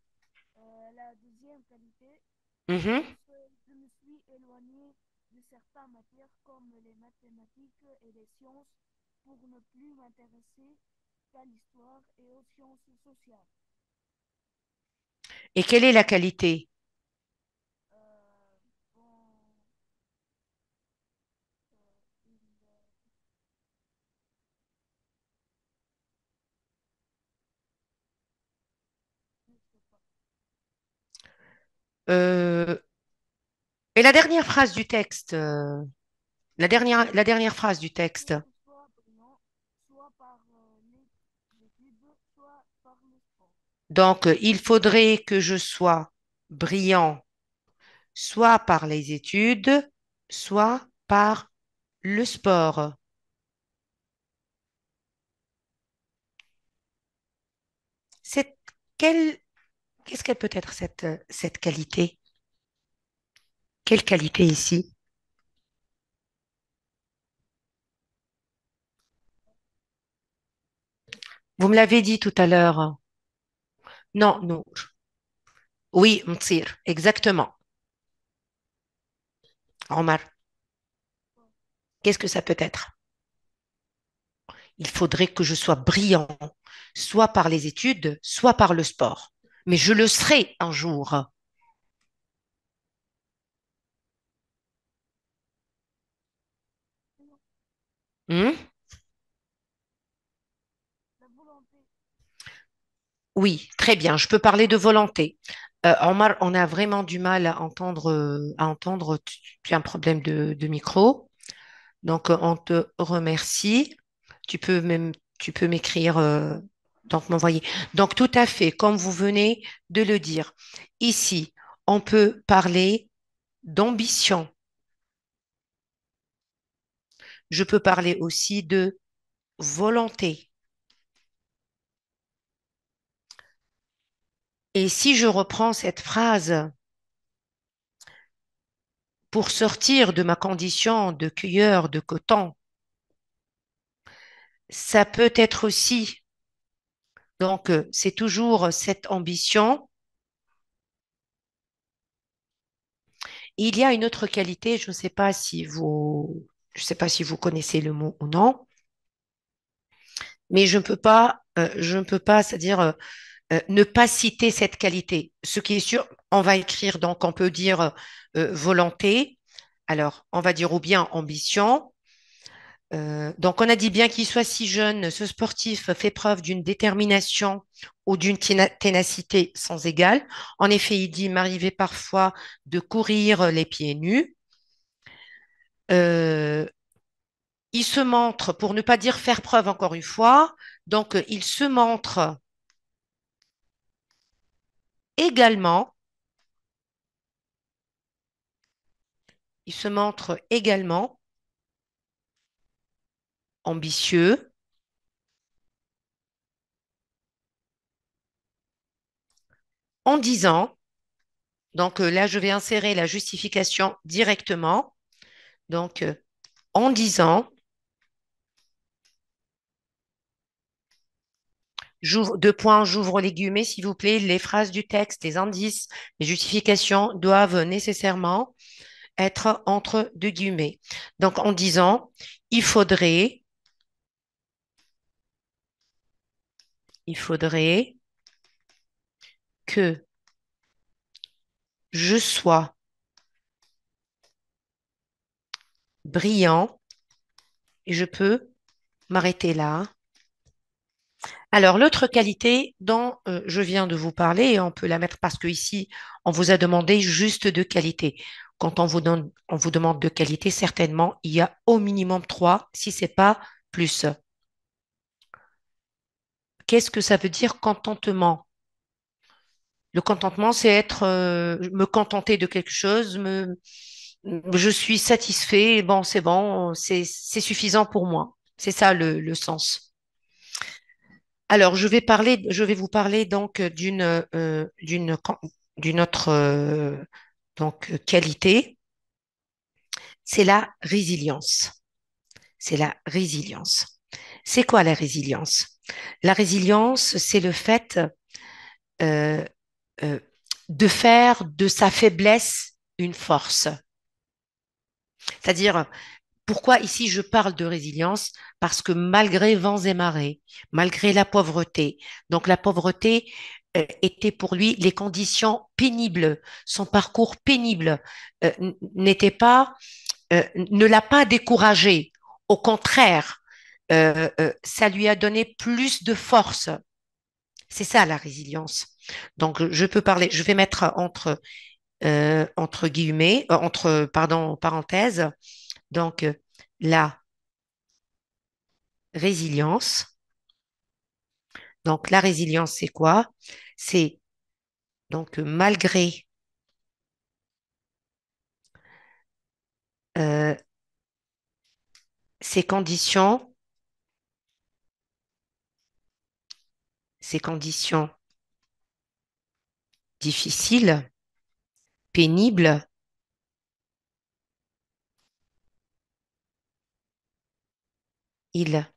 La deuxième qualité, Mhm. c'est que je me suis éloigné de certaines matières comme les mathématiques et les sciences pour ne plus m'intéresser qu'à l'histoire et aux sciences sociales. Et quelle est la qualité? Bon, il, Euh, et la dernière phrase du texte, la dernière phrase du texte. Que je sois brillant, soit par les études, soit par le sport. Donc, il faudrait que je sois brillant, soit par les études, soit par le sport. C'est quelle, qu'est-ce qu'elle peut être cette qualité? Quelle qualité ici? Vous me l'avez dit tout à l'heure. Non, non. Oui, Mtsir, exactement. Omar, qu'est-ce que ça peut être? Il faudrait que je sois brillant, soit par les études, soit par le sport. Mais je le serai un jour. Hmm. La volonté, Oui, très bien. Je peux parler de volonté. Omar, on a vraiment du mal à entendre, tu as un problème de micro. Donc, on te remercie. Tu peux même, tu peux m'écrire, donc m'envoyer. Donc, tout à fait, comme vous venez de le dire. Ici, on peut parler d'ambition. Je peux parler aussi de volonté. Et si je reprends cette phrase pour sortir de ma condition de cueilleur de coton, ça peut être aussi, donc c'est toujours cette ambition. Il y a une autre qualité, je ne sais pas si vous connaissez le mot ou non, mais je ne peux pas, c'est-à-dire ne pas citer cette qualité. Ce qui est sûr, on va écrire, donc on peut dire volonté. Alors, on va dire ou bien ambition. Donc, on a dit bien qu'il soit si jeune, ce sportif fait preuve d'une détermination ou d'une ténacité sans égale. En effet, il dit, il m'arrivait parfois de courir les pieds nus. Euh, il se montre, pour ne pas dire faire preuve encore une fois, donc il se montre également, il se montre également ambitieux en disant, donc là je vais insérer la justification directement, donc en disant, j'ouvre deux points, j'ouvre les guillemets, s'il vous plaît, les phrases du texte, les indices, les justifications doivent nécessairement être entre deux guillemets. Donc en disant, il faudrait, il faudrait que je sois brillant, et je peux m'arrêter là. Alors, l'autre qualité dont je viens de vous parler, et on peut la mettre parce que ici, on vous a demandé juste de qualité. Quand on vous demande de qualité, certainement, il y a au minimum trois, si ce n'est pas plus. Qu'est-ce que ça veut dire contentement? Le contentement, c'est être, me contenter de quelque chose, je suis satisfait, bon, c'est suffisant pour moi. C'est ça le sens. Alors, je vais vous parler donc d'une autre qualité, c'est la résilience. C'est la résilience. C'est quoi la résilience? La résilience, c'est le fait euh, euh, de faire de sa faiblesse une force. C'est-à-dire, pourquoi ici je parle de résilience? Parce que malgré vents et marées, malgré la pauvreté, donc la pauvreté était pour lui les conditions pénibles, son parcours pénible n'était pas, ne l'a pas découragé. Au contraire, ça lui a donné plus de force. C'est ça la résilience. Donc je peux parler, je vais mettre entre entre guillemets, pardon, parenthèses. Donc, la résilience. Donc, la résilience, c'est quoi? C'est donc malgré euh, ces conditions, ces conditions difficiles, pénibles, il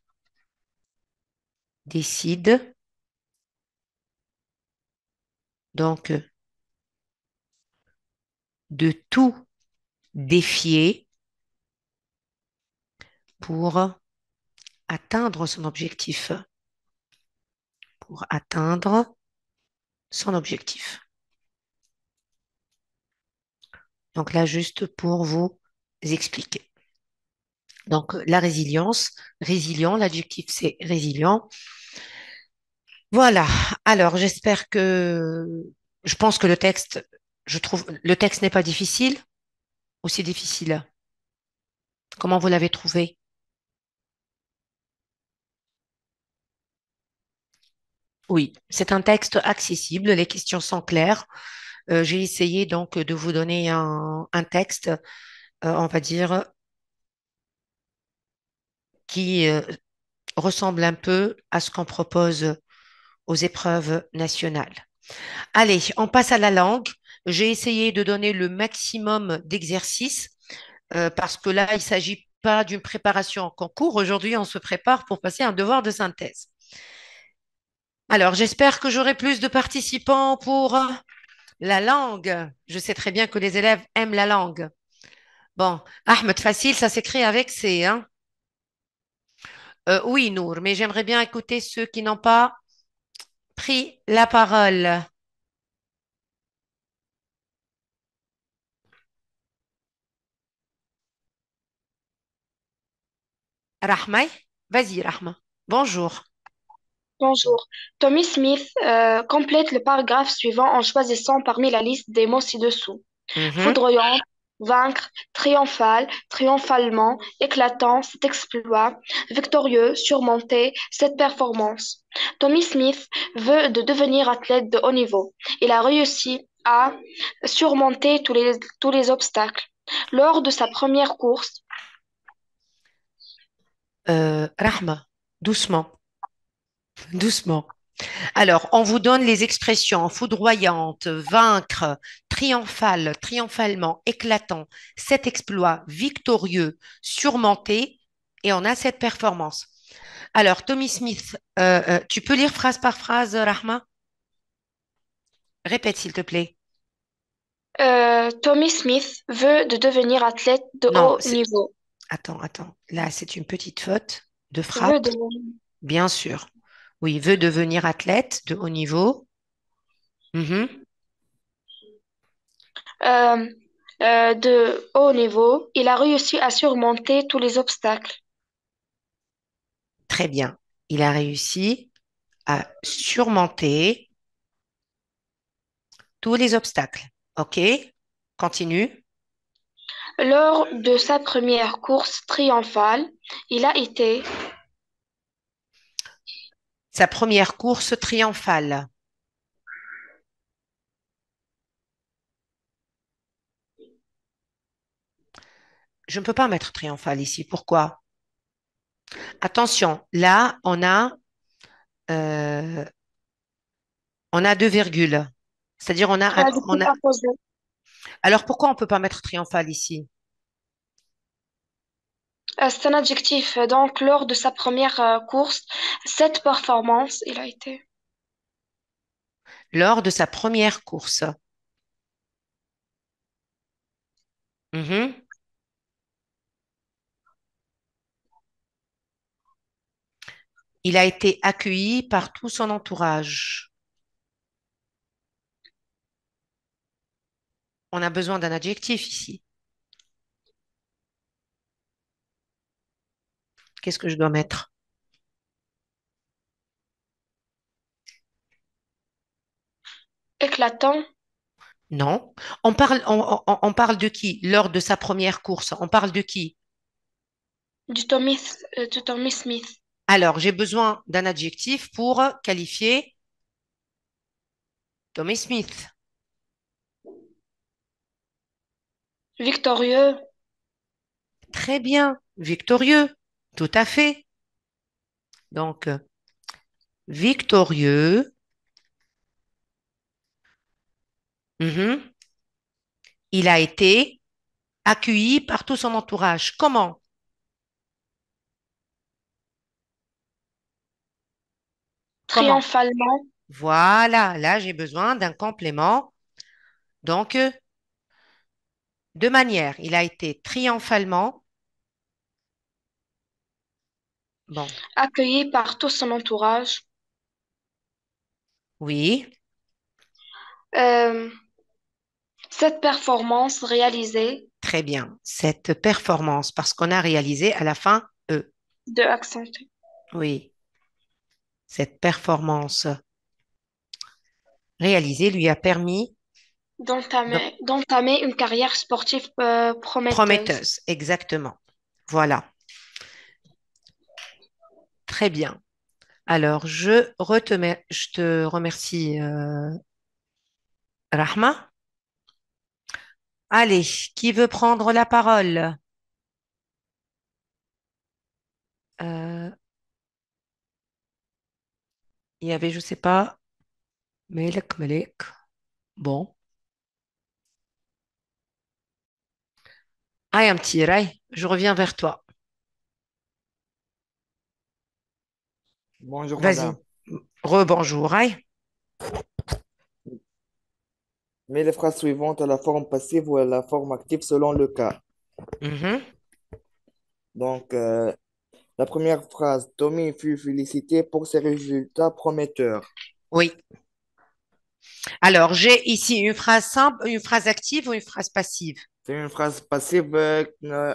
décide donc de tout défier pour atteindre son objectif. Pour atteindre son objectif. Donc là, juste pour vous expliquer. Donc, la résilience, résilient, l'adjectif c'est résilient. Voilà. Alors, je pense que je trouve, le texte n'est pas difficile, aussi difficile. Comment vous l'avez trouvé? Oui, c'est un texte accessible, les questions sont claires. J'ai essayé donc de vous donner un texte, on va dire, qui ressemble un peu à ce qu'on propose aux épreuves nationales. Allez, on passe à la langue. J'ai essayé de donner le maximum d'exercices parce que là, il ne s'agit pas d'une préparation en concours. Aujourd'hui, on se prépare pour passer un devoir de synthèse. Alors, j'espère que j'aurai plus de participants pour la langue. Je sais très bien que les élèves aiment la langue. Bon, Ahmed facile, ça s'écrit avec C, hein? Oui, Nour, mais j'aimerais bien écouter ceux qui n'ont pas pris la parole. Rahma, vas-y, Rahma. Bonjour. Bonjour. Tommy Smith complète le paragraphe suivant en choisissant parmi la liste des mots ci-dessous. Mhm. Foudroyant, vaincre, triomphal, triomphalement, éclatant, cet exploit, victorieux, surmonter, cette performance. Tommy Smith veut de devenir athlète de haut niveau. Il a réussi à surmonter tous les obstacles. Lors de sa première course, Rahma, doucement, doucement. Alors, on vous donne les expressions foudroyante, vaincre, triomphal, triomphalement, éclatant, cet exploit, victorieux, surmonté, et on a cette performance. Alors, Tommy Smith, tu peux lire phrase par phrase, Rahma? Répète, s'il te plaît. Tommy Smith veut de devenir athlète de Non, haut niveau. attends. Là, c'est une petite faute de Veut frappe, devenir bien sûr. Oui, veut devenir athlète de haut niveau. Mhm. euh, de haut niveau, il a réussi à surmonter tous les obstacles. Très bien. Il a réussi à surmonter tous les obstacles. OK? Continue. Lors de sa première course triomphale, il a été Sa première course triomphale. Je ne peux pas mettre triomphale ici. Pourquoi? Attention, là, euh, on a deux virgules. C'est-à-dire, un adjectif apposé. Alors, pourquoi on ne peut pas mettre triomphale ici? C'est un adjectif. Donc, lors de sa première course, cette performance, il a été. Lors de sa première course. Mhm. Il a été accueilli par tout son entourage. On a besoin d'un adjectif ici. Qu'est-ce que je dois mettre? Éclatant. Non. On parle de qui? Lors de sa première course, on parle de qui? Du Tommy Smith. Alors, j'ai besoin d'un adjectif pour qualifier Tommy Smith. Victorieux. Très bien. Victorieux. Tout à fait. Donc, victorieux. Mhm. Il a été accueilli par tout son entourage. Comment? Comment? Triomphalement. Voilà, là, j'ai besoin d'un complément. Donc, de manière, il a été triomphalement. Bon, Accueilli par tout son entourage. oui, Euh, cette performance réalisée. très bien. Cette performance, parce qu'on a réalisé à la fin E. De accentuer. Oui, cette performance réalisée lui a permis de- D'entamer une carrière sportive prometteuse. prometteuse. Exactement. Voilà, très bien. Alors, je te remercie, Rahma. Allez, qui veut prendre la parole? Euh, il y avait, je sais pas, Melek. Bon. Aïe, un petit rail, je reviens vers toi. Bonjour, Vas-y. madame. Rebonjour, aïe. Mets les phrases suivantes à la forme passive ou à la forme active selon le cas. Mhm. Donc, la première phrase, Tommy fut félicité pour ses résultats prometteurs. Oui. Alors, j'ai ici une phrase simple, une phrase active ou une phrase passive. C'est une phrase passive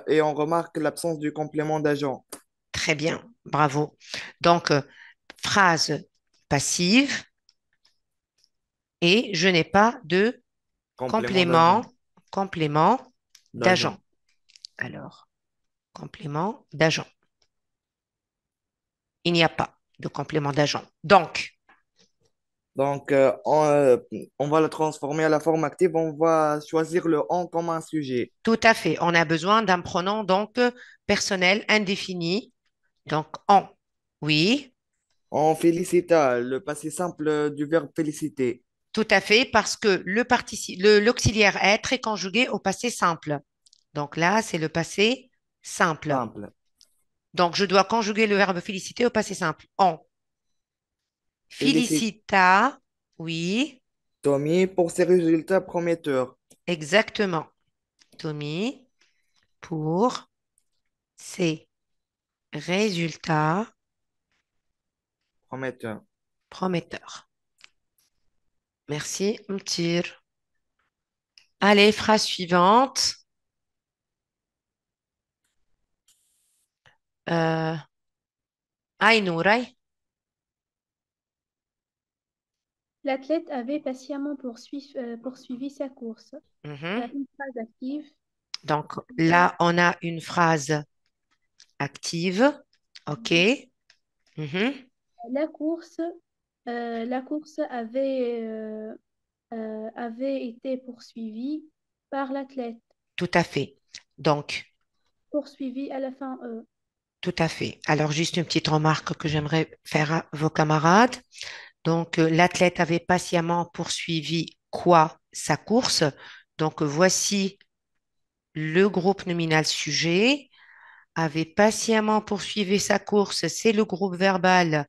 et on remarque l'absence du complément d'agent. Très bien, bravo. Donc, phrase passive et je n'ai pas de Complément complément, d'agent. complément d'agent. D'agent. Alors, complément d'agent. Il n'y a pas de complément d'agent. Donc, Donc, on va la transformer à la forme active. On va choisir le on comme un sujet. tout à fait, on a besoin d'un pronom donc personnel indéfini. Donc, on. Oui, On félicita, le passé simple du verbe féliciter. tout à fait, parce que l'auxiliaire être est conjugué au passé simple. Donc là, c'est le passé simple. Simple. Donc, je dois conjuguer le verbe féliciter au passé simple. On Félicite félicita, oui, Tommy pour ses résultats prometteurs. exactement. Tommy, pour ses résultats Prometteur. prometteurs. Merci, Mtir. Allez, phrase suivante. Euh, Aïnouraï. L'athlète avait patiemment poursuivi sa course. Mhm. Une phrase active. Donc là, on a une phrase active. OK. Mhm. La course, la course avait été poursuivie par l'athlète. Tout à fait. Donc, Poursuivi à la fin tout à fait. Alors, juste une petite remarque que j'aimerais faire à vos camarades. Donc, l'athlète avait patiemment poursuivi quoi? Sa course. Donc, voici le groupe nominal sujet. Avait patiemment poursuivi sa course. C'est le groupe verbal.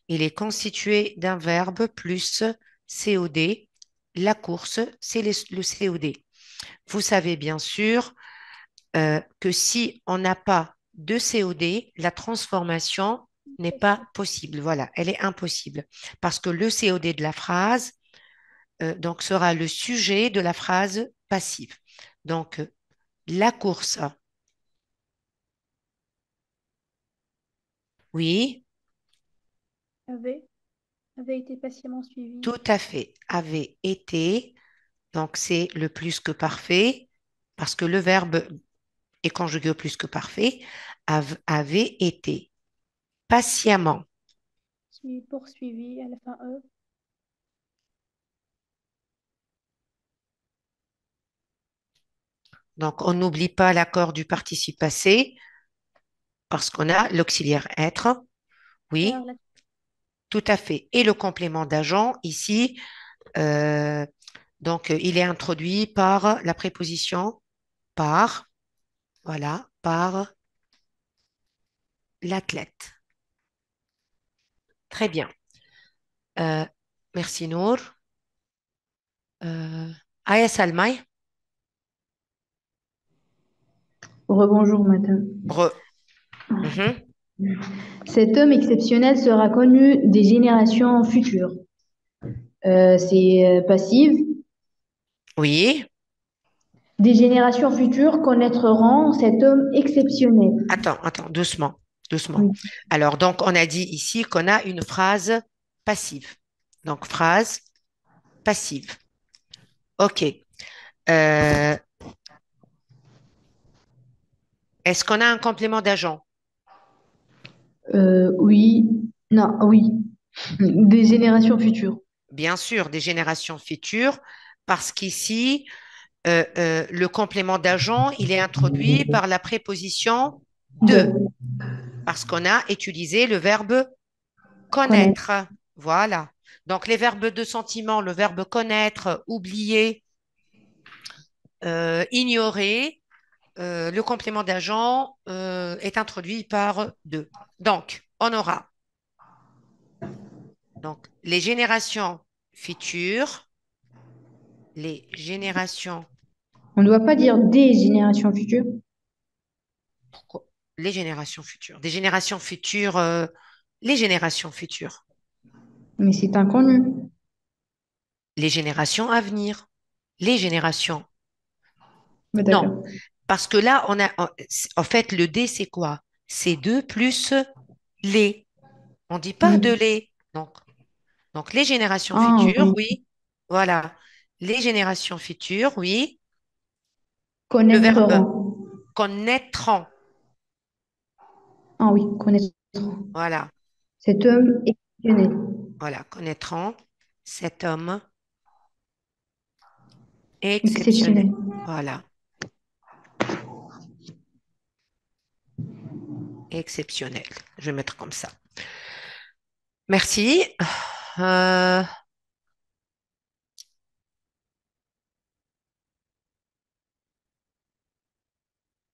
Il est constitué d'un verbe plus COD. La course, c'est le COD. Vous savez bien sûr que si on n'a pas de COD, la transformation n'est pas possible. Voilà, elle est impossible parce que le COD de la phrase donc sera le sujet de la phrase passive. Donc, la course, oui, avait, avait été patiemment suivi. tout à fait, avait été. Donc, c'est le plus que parfait parce que le verbe est conjugué au plus que parfait. Avait été patiemment. Poursuivi à la fin E. Donc, on n'oublie pas l'accord du participe passé parce qu'on a l'auxiliaire être. Alors, Oui, tout à fait. Et le complément d'agent, ici, euh, donc, il est introduit par la préposition par, voilà, par l'athlète. Très bien. Euh, merci Nour. Aya Salmay. rebonjour, madame. Mhm. Cet homme exceptionnel sera connu des générations futures. C'est passive. Oui. Des générations futures connaîtront cet homme exceptionnel. Attends, doucement, doucement. Oui. Alors, donc, on a dit ici qu'on a une phrase passive. Donc, phrase passive. OK. Euh, est-ce qu'on a un complément d'agent? Oui. Non, oui. Des générations futures. Bien sûr, des générations futures, parce qu'ici, le complément d'agent, il est introduit par la préposition de, De parce qu'on a utilisé le verbe connaître. connaître. Voilà. Donc, les verbes de sentiment, le verbe connaître, oublier, ignorer, le complément d'agent est introduit par de. Donc, on aura donc, les générations futures, les générations, On ne doit pas dire des générations futures. pourquoi? Les générations futures, des générations futures, les générations futures, Mais c'est inconnu. les générations à venir, les générations. Mais Non, d'accord. parce que là, en fait, le D, c'est quoi? C'est deux plus les. On ne dit pas de Oui. les. Donc, les générations Ah, futures, oui. oui. Voilà. Les générations futures, oui. Le verbe Connaîtront. connaîtront. Ah oui, connaîtront. Voilà. Cet homme exceptionnel. Voilà. Connaîtront cet homme exceptionnel. Exceptionnel. Voilà. Exceptionnel. Je vais mettre comme ça. Merci. Euh,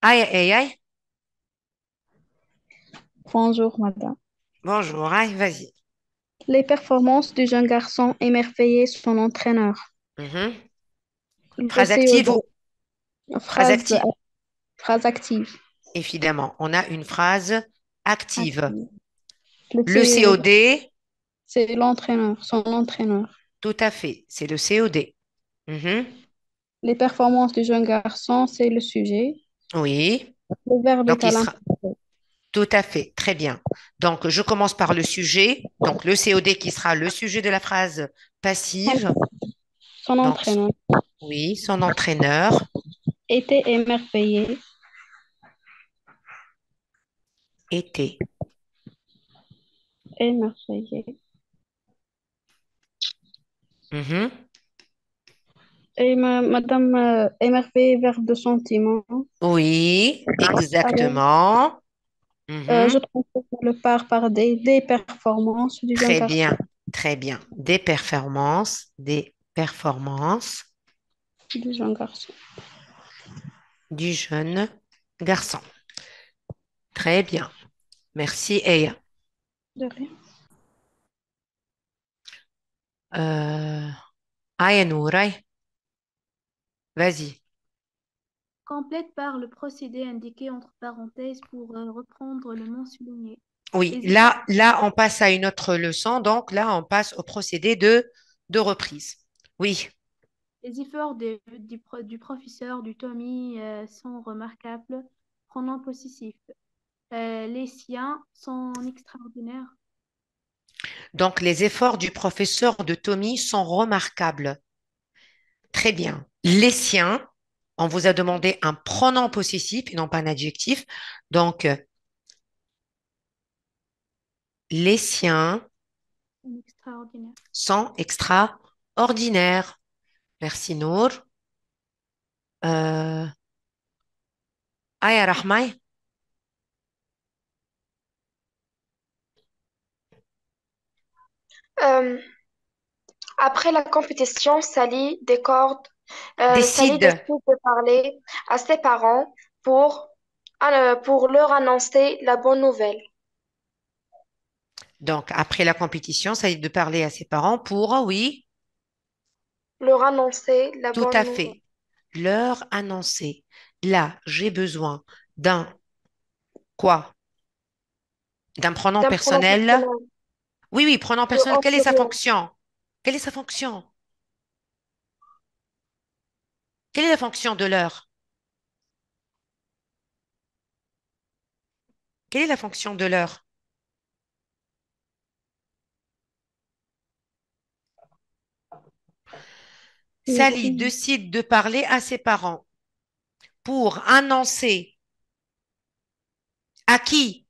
aïe, aïe, aïe. Bonjour, madame. Bonjour. Aïe, vas-y. Les performances du jeune garçon émerveillaient son entraîneur. Mhm. Le Phrase active CO2, ou phrase phrase, active? phrase active. Évidemment, on a une phrase active. Active. Le Le C- COD, c'est l'entraîneur, son entraîneur. tout à fait, c'est le COD. Mhm. Les performances du jeune garçon, c'est le sujet. Oui, Le verbe donc est il à sera l'imparfait. tout à fait, très bien. Donc je commence par le sujet, donc le COD qui sera le sujet de la phrase passive. Son Donc entraîneur oui, son entraîneur était émerveillé. était. Émerveillé. Mhm. Et madame émerveillé, verbe de sentiment. Oui, Alors, exactement. Mhm. je transforme le par des performances du jeune Très garçon. bien, très bien. Des performances Du jeune garçon. du jeune garçon. Très bien. Merci, Eya. De rien. Euh, Aya Nouray, vas-y. Complète par le procédé indiqué entre parenthèses pour reprendre le nom souligné. Oui, Les efforts, là, on passe à une autre leçon. Donc là, on passe au procédé de reprise. Oui, les efforts du professeur, du Tommy, sont remarquables. Pronom possessif. Les siens sont extraordinaires. donc les efforts du professeur de Tommy sont remarquables. Très bien. Les siens, on vous a demandé un pronom possessif et non pas un adjectif. Donc, les siens Extraordinaire. sont extraordinaires. Merci, Nour. Aya Rahmay. Euh, Après la compétition, Sally Décide. décide de parler à ses parents pour leur annoncer la bonne nouvelle. Donc, après la compétition, ça dit de parler à ses parents pour, oui, Leur annoncer la tout à bonne nouvelle. fait, leur annoncer. Là, j'ai besoin d'un quoi? D'un pronom D'un pronom personnel. personnel. Oui, oui, pronom personnel. Au Quelle est sa pluriel. fonction? Quelle est sa fonction? Quelle est la fonction de leur? Quelle est la fonction de leur? Sally Merci. décide de parler à ses parents pour annoncer à qui?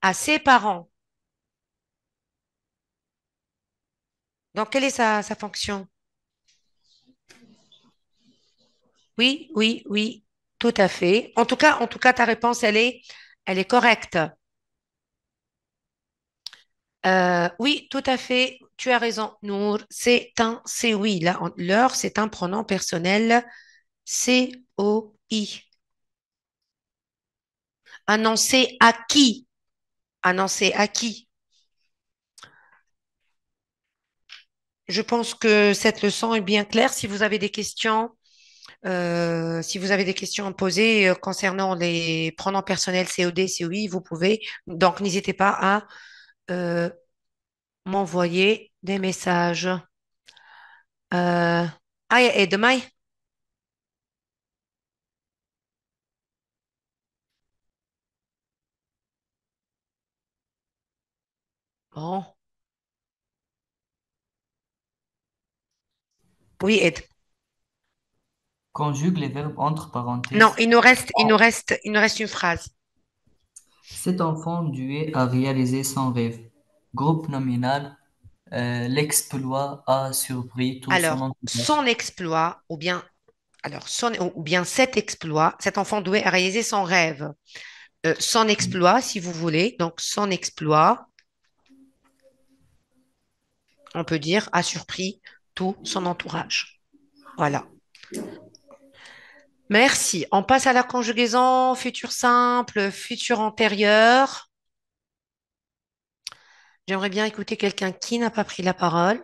À ses parents. Donc, quelle est sa fonction? Oui, oui, oui, tout à fait. En tout cas, ta réponse, elle est correcte. Oui, tout à fait. Tu as raison, Nour. C'est oui. Là, leur, c'est un pronom personnel. C-O-I. Annoncer à qui? Annoncer à qui? Je pense que cette leçon est bien claire. Si vous avez des questions à poser concernant les pronoms personnels COD, COI, vous pouvez. Donc, n'hésitez pas à euh, m'envoyer des messages. Et demain? Bon. Oui, Ed. Conjugue les verbes entre Non, parenthèses. il nous reste une phrase. Cet enfant doué a réalisé son rêve. Groupe nominal, l'exploit a surpris tout son Alors, entourage. son exploit, ou bien cet exploit, cet enfant doué a réalisé son rêve. Son exploit, si vous voulez, donc son exploit, on peut dire, a surpris tout son entourage. Voilà. Merci. On passe à la conjugaison futur simple, futur antérieur. J'aimerais bien écouter quelqu'un qui n'a pas pris la parole.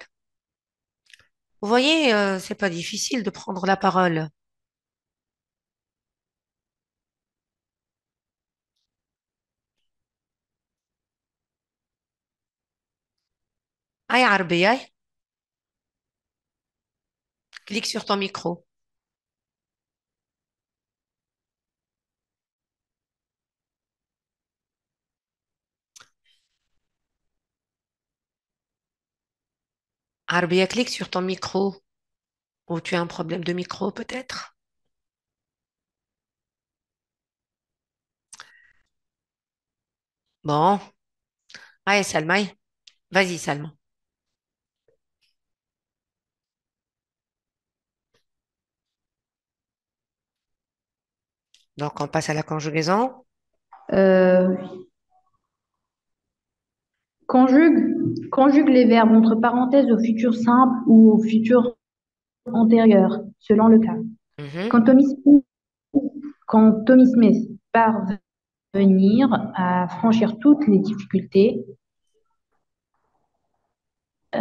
Vous voyez, c'est pas difficile de prendre la parole. Aïe, Arbi, aïe. Clique sur ton micro. Arbia, clique sur ton micro. Ou tu as un problème de micro, peut-être? Bon. Allez, Salma. Vas-y, Salma. Donc, on passe à la conjugaison. Euh, conjugue les verbes entre parenthèses au futur simple ou au futur antérieur, selon le cas. Mhm. Quand Tommy Smith, quand Tommy Smith part venir à franchir toutes les difficultés, euh,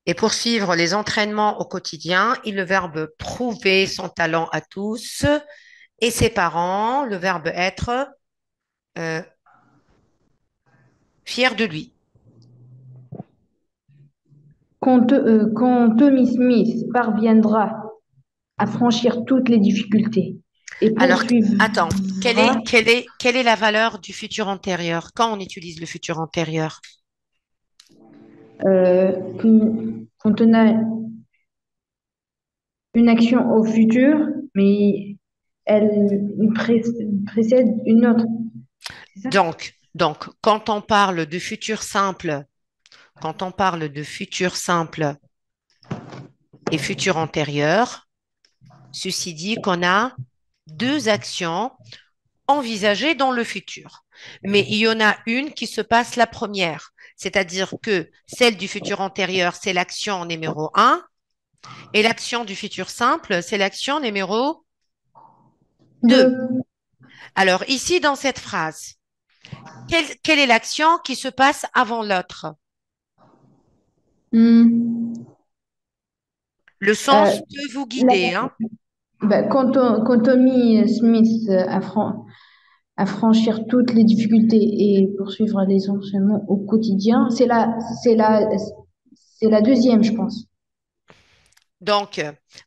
Et poursuivre les entraînements au quotidien, il le verbe prouver son talent à tous. Et ses parents, le verbe être euh, fier de lui. quand Tommy Smith parviendra à franchir toutes les difficultés et Alors, attends, quelle poursuivra, est, quelle est, quelle est la valeur du futur antérieur? Quand on utilise le futur antérieur? quand on a une action au futur, mais précède une autre. C'est ça? Donc, quand on parle de futur simple, quand on parle de futur simple et futur antérieur, ceci dit qu'on a deux actions envisagées dans le futur. Mais il y en a une qui se passe la première, c'est-à-dire que celle du futur antérieur, c'est l'action numéro un, et l'action du futur simple, c'est l'action numéro 2. Deux. Alors ici, dans cette phrase, quelle est l'action qui se passe avant l'autre? Hmm. Le Euh, sens peut vous la- guider, hein? quand Tommy Smith à franchir toutes les difficultés et poursuivre les enseignements au quotidien, c'est la deuxième, je pense. Donc,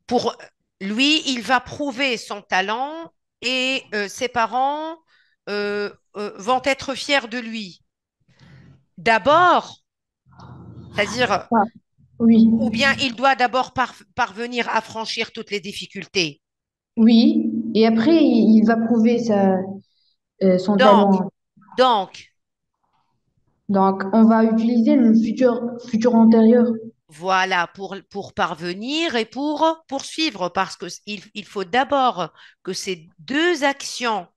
pour lui, il va prouver son talent et ses parents vont être fiers de lui. D'abord, c'est-à-dire, Ah, oui, ou bien il doit d'abord parvenir à franchir toutes les difficultés. oui. Et après, il va prouver son Donc, talent. donc, Donc, on va utiliser le futur antérieur. voilà, pour parvenir et pour poursuivre, parce que il faut d'abord que ces deux actions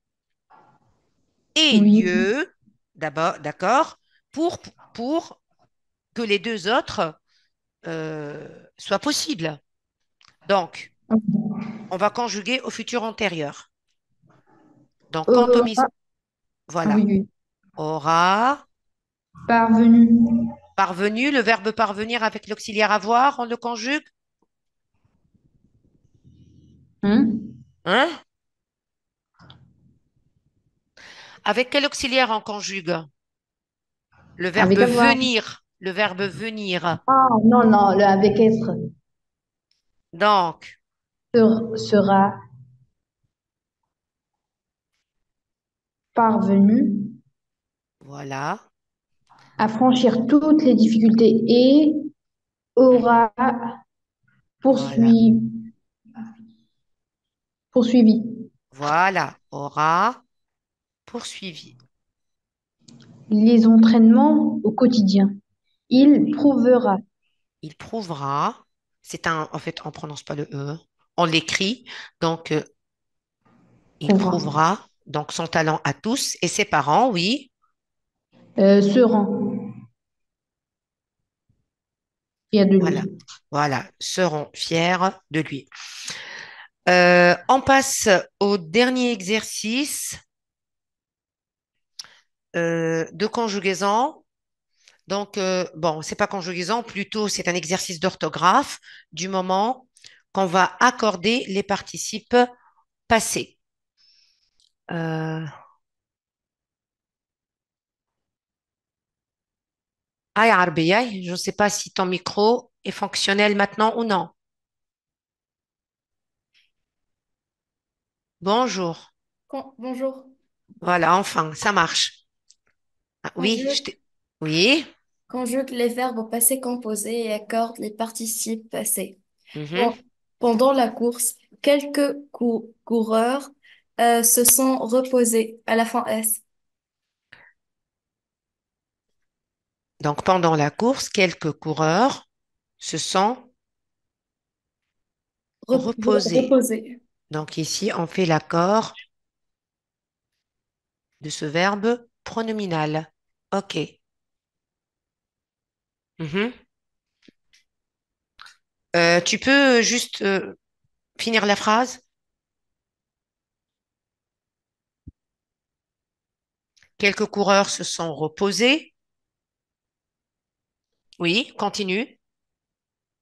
aient Oui. lieu, d'abord, d'accord, pour, pour que les deux autres soient possibles. Donc, on va conjuguer au futur antérieur. Donc, quand Euh, on mise, ah, voilà, oui, oui. aura, Parvenu. parvenu, le verbe parvenir avec l'auxiliaire avoir, on le conjugue, Hein? hein? Avec quel auxiliaire on conjugue? Le verbe Avec avoir. venir, le verbe venir. Ah, non, non, le avec être Donc, sera parvenu voilà, à franchir toutes les difficultés et mhm, aura voilà, poursuivi. Poursuivi. voilà, aura poursuivi. Les entraînements au quotidien. Il prouvera. Il prouvera, en fait, on ne prononce pas le E, on l'écrit, donc il Prouvera. prouvera donc son talent à tous et ses parents, oui, Se rend. Il y a de voilà, lui. voilà, seront fiers de lui. On passe au dernier exercice de conjugaison. Donc, bon, c'est pas conjugaison, plutôt c'est un exercice d'orthographe du moment qu'on va accorder les participes passés. Euh, Aïe, Arbia, je ne sais pas si ton micro est fonctionnel maintenant ou non. Bonjour. Bonjour. Voilà, enfin, ça marche. Ah, oui, Conjugue, Oui. conjugue les verbes au passé composé et accorde les participes passés. Mhm. Bon, pendant la course, quelques coureurs se sont reposés à la fin S. Donc, pendant la course, quelques coureurs se sont reposés. Reposés. Donc, ici, on fait l'accord de ce verbe pronominal. OK. Mhm. Tu peux juste finir la phrase? Quelques coureurs se sont reposés. Oui, continue.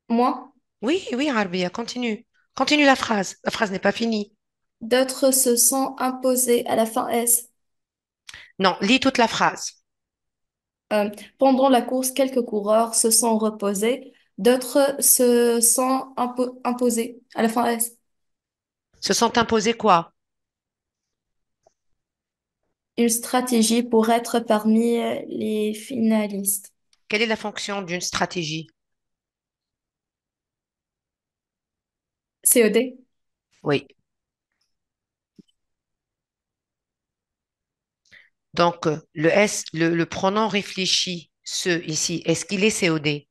Moi, Oui, oui, Arbia, continue. Continue la phrase. La phrase n'est pas finie. d'autres se sont imposés à la fin S. Non, lis toute la phrase. Euh, Pendant la course, quelques coureurs se sont reposés, d'autres se sont imposés à la fin S. Se sont imposés quoi? Une stratégie pour être parmi les finalistes. Quelle est la fonction d'une stratégie? COD. Oui. Donc, le pronom réfléchi, ce ici, est-ce qu'il est COD?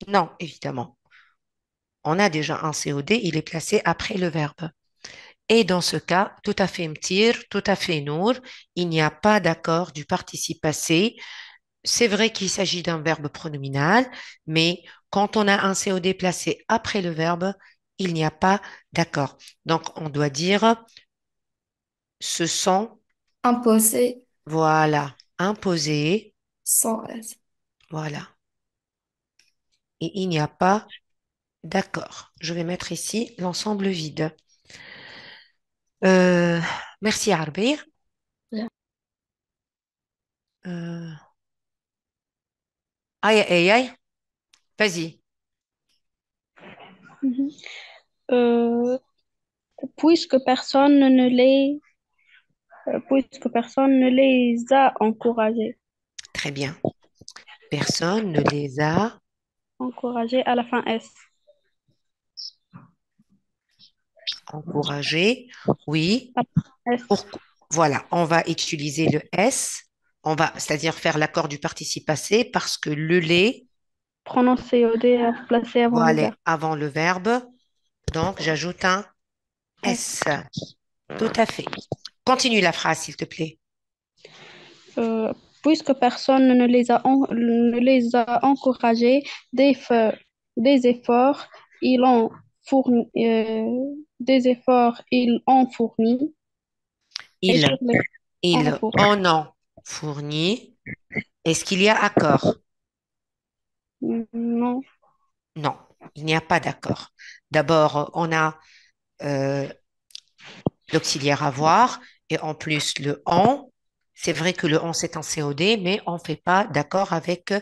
Non, évidemment. On a déjà un COD, il est placé après le verbe. Et dans ce cas, tout à fait mtir, tout à fait nour, il n'y a pas d'accord du participe passé. C'est vrai qu'il s'agit d'un verbe pronominal, mais quand on a un COD placé après le verbe, il n'y a pas d'accord. Donc, on doit dire ce sont, Imposé voilà, imposés, sans S. voilà. Et il n'y a pas d'accord. Je vais mettre ici l'ensemble vide. Euh, merci, Arbir. Euh, aïe, aïe, aïe. Vas-y. Mhm. Euh, puisque personne ne les, puisque personne ne les a encouragés. Très bien. Personne ne les a Encouragés à la fin S. encouragés. Oui. À la fin S. Voilà, on va utiliser le S. On va, c'est-à-dire faire l'accord du participe passé parce que le lait, Pronom COD à placer avant le voilà, verbe. avant le verbe. Donc, j'ajoute un S. S. Tout à fait. Continue la phrase, s'il te plaît. Euh, puisque personne ne les a encouragés des efforts, ils ont fourni, ils ont fourni, et sur Ils, les ont ils fourni. en ont fourni. Est-ce qu'il y a accord? Non, Non, il n'y a pas d'accord. D'abord, on a euh, l'auxiliaire avoir et en plus le en. C'est vrai que le en c'est un COD, mais on ne fait pas d'accord avec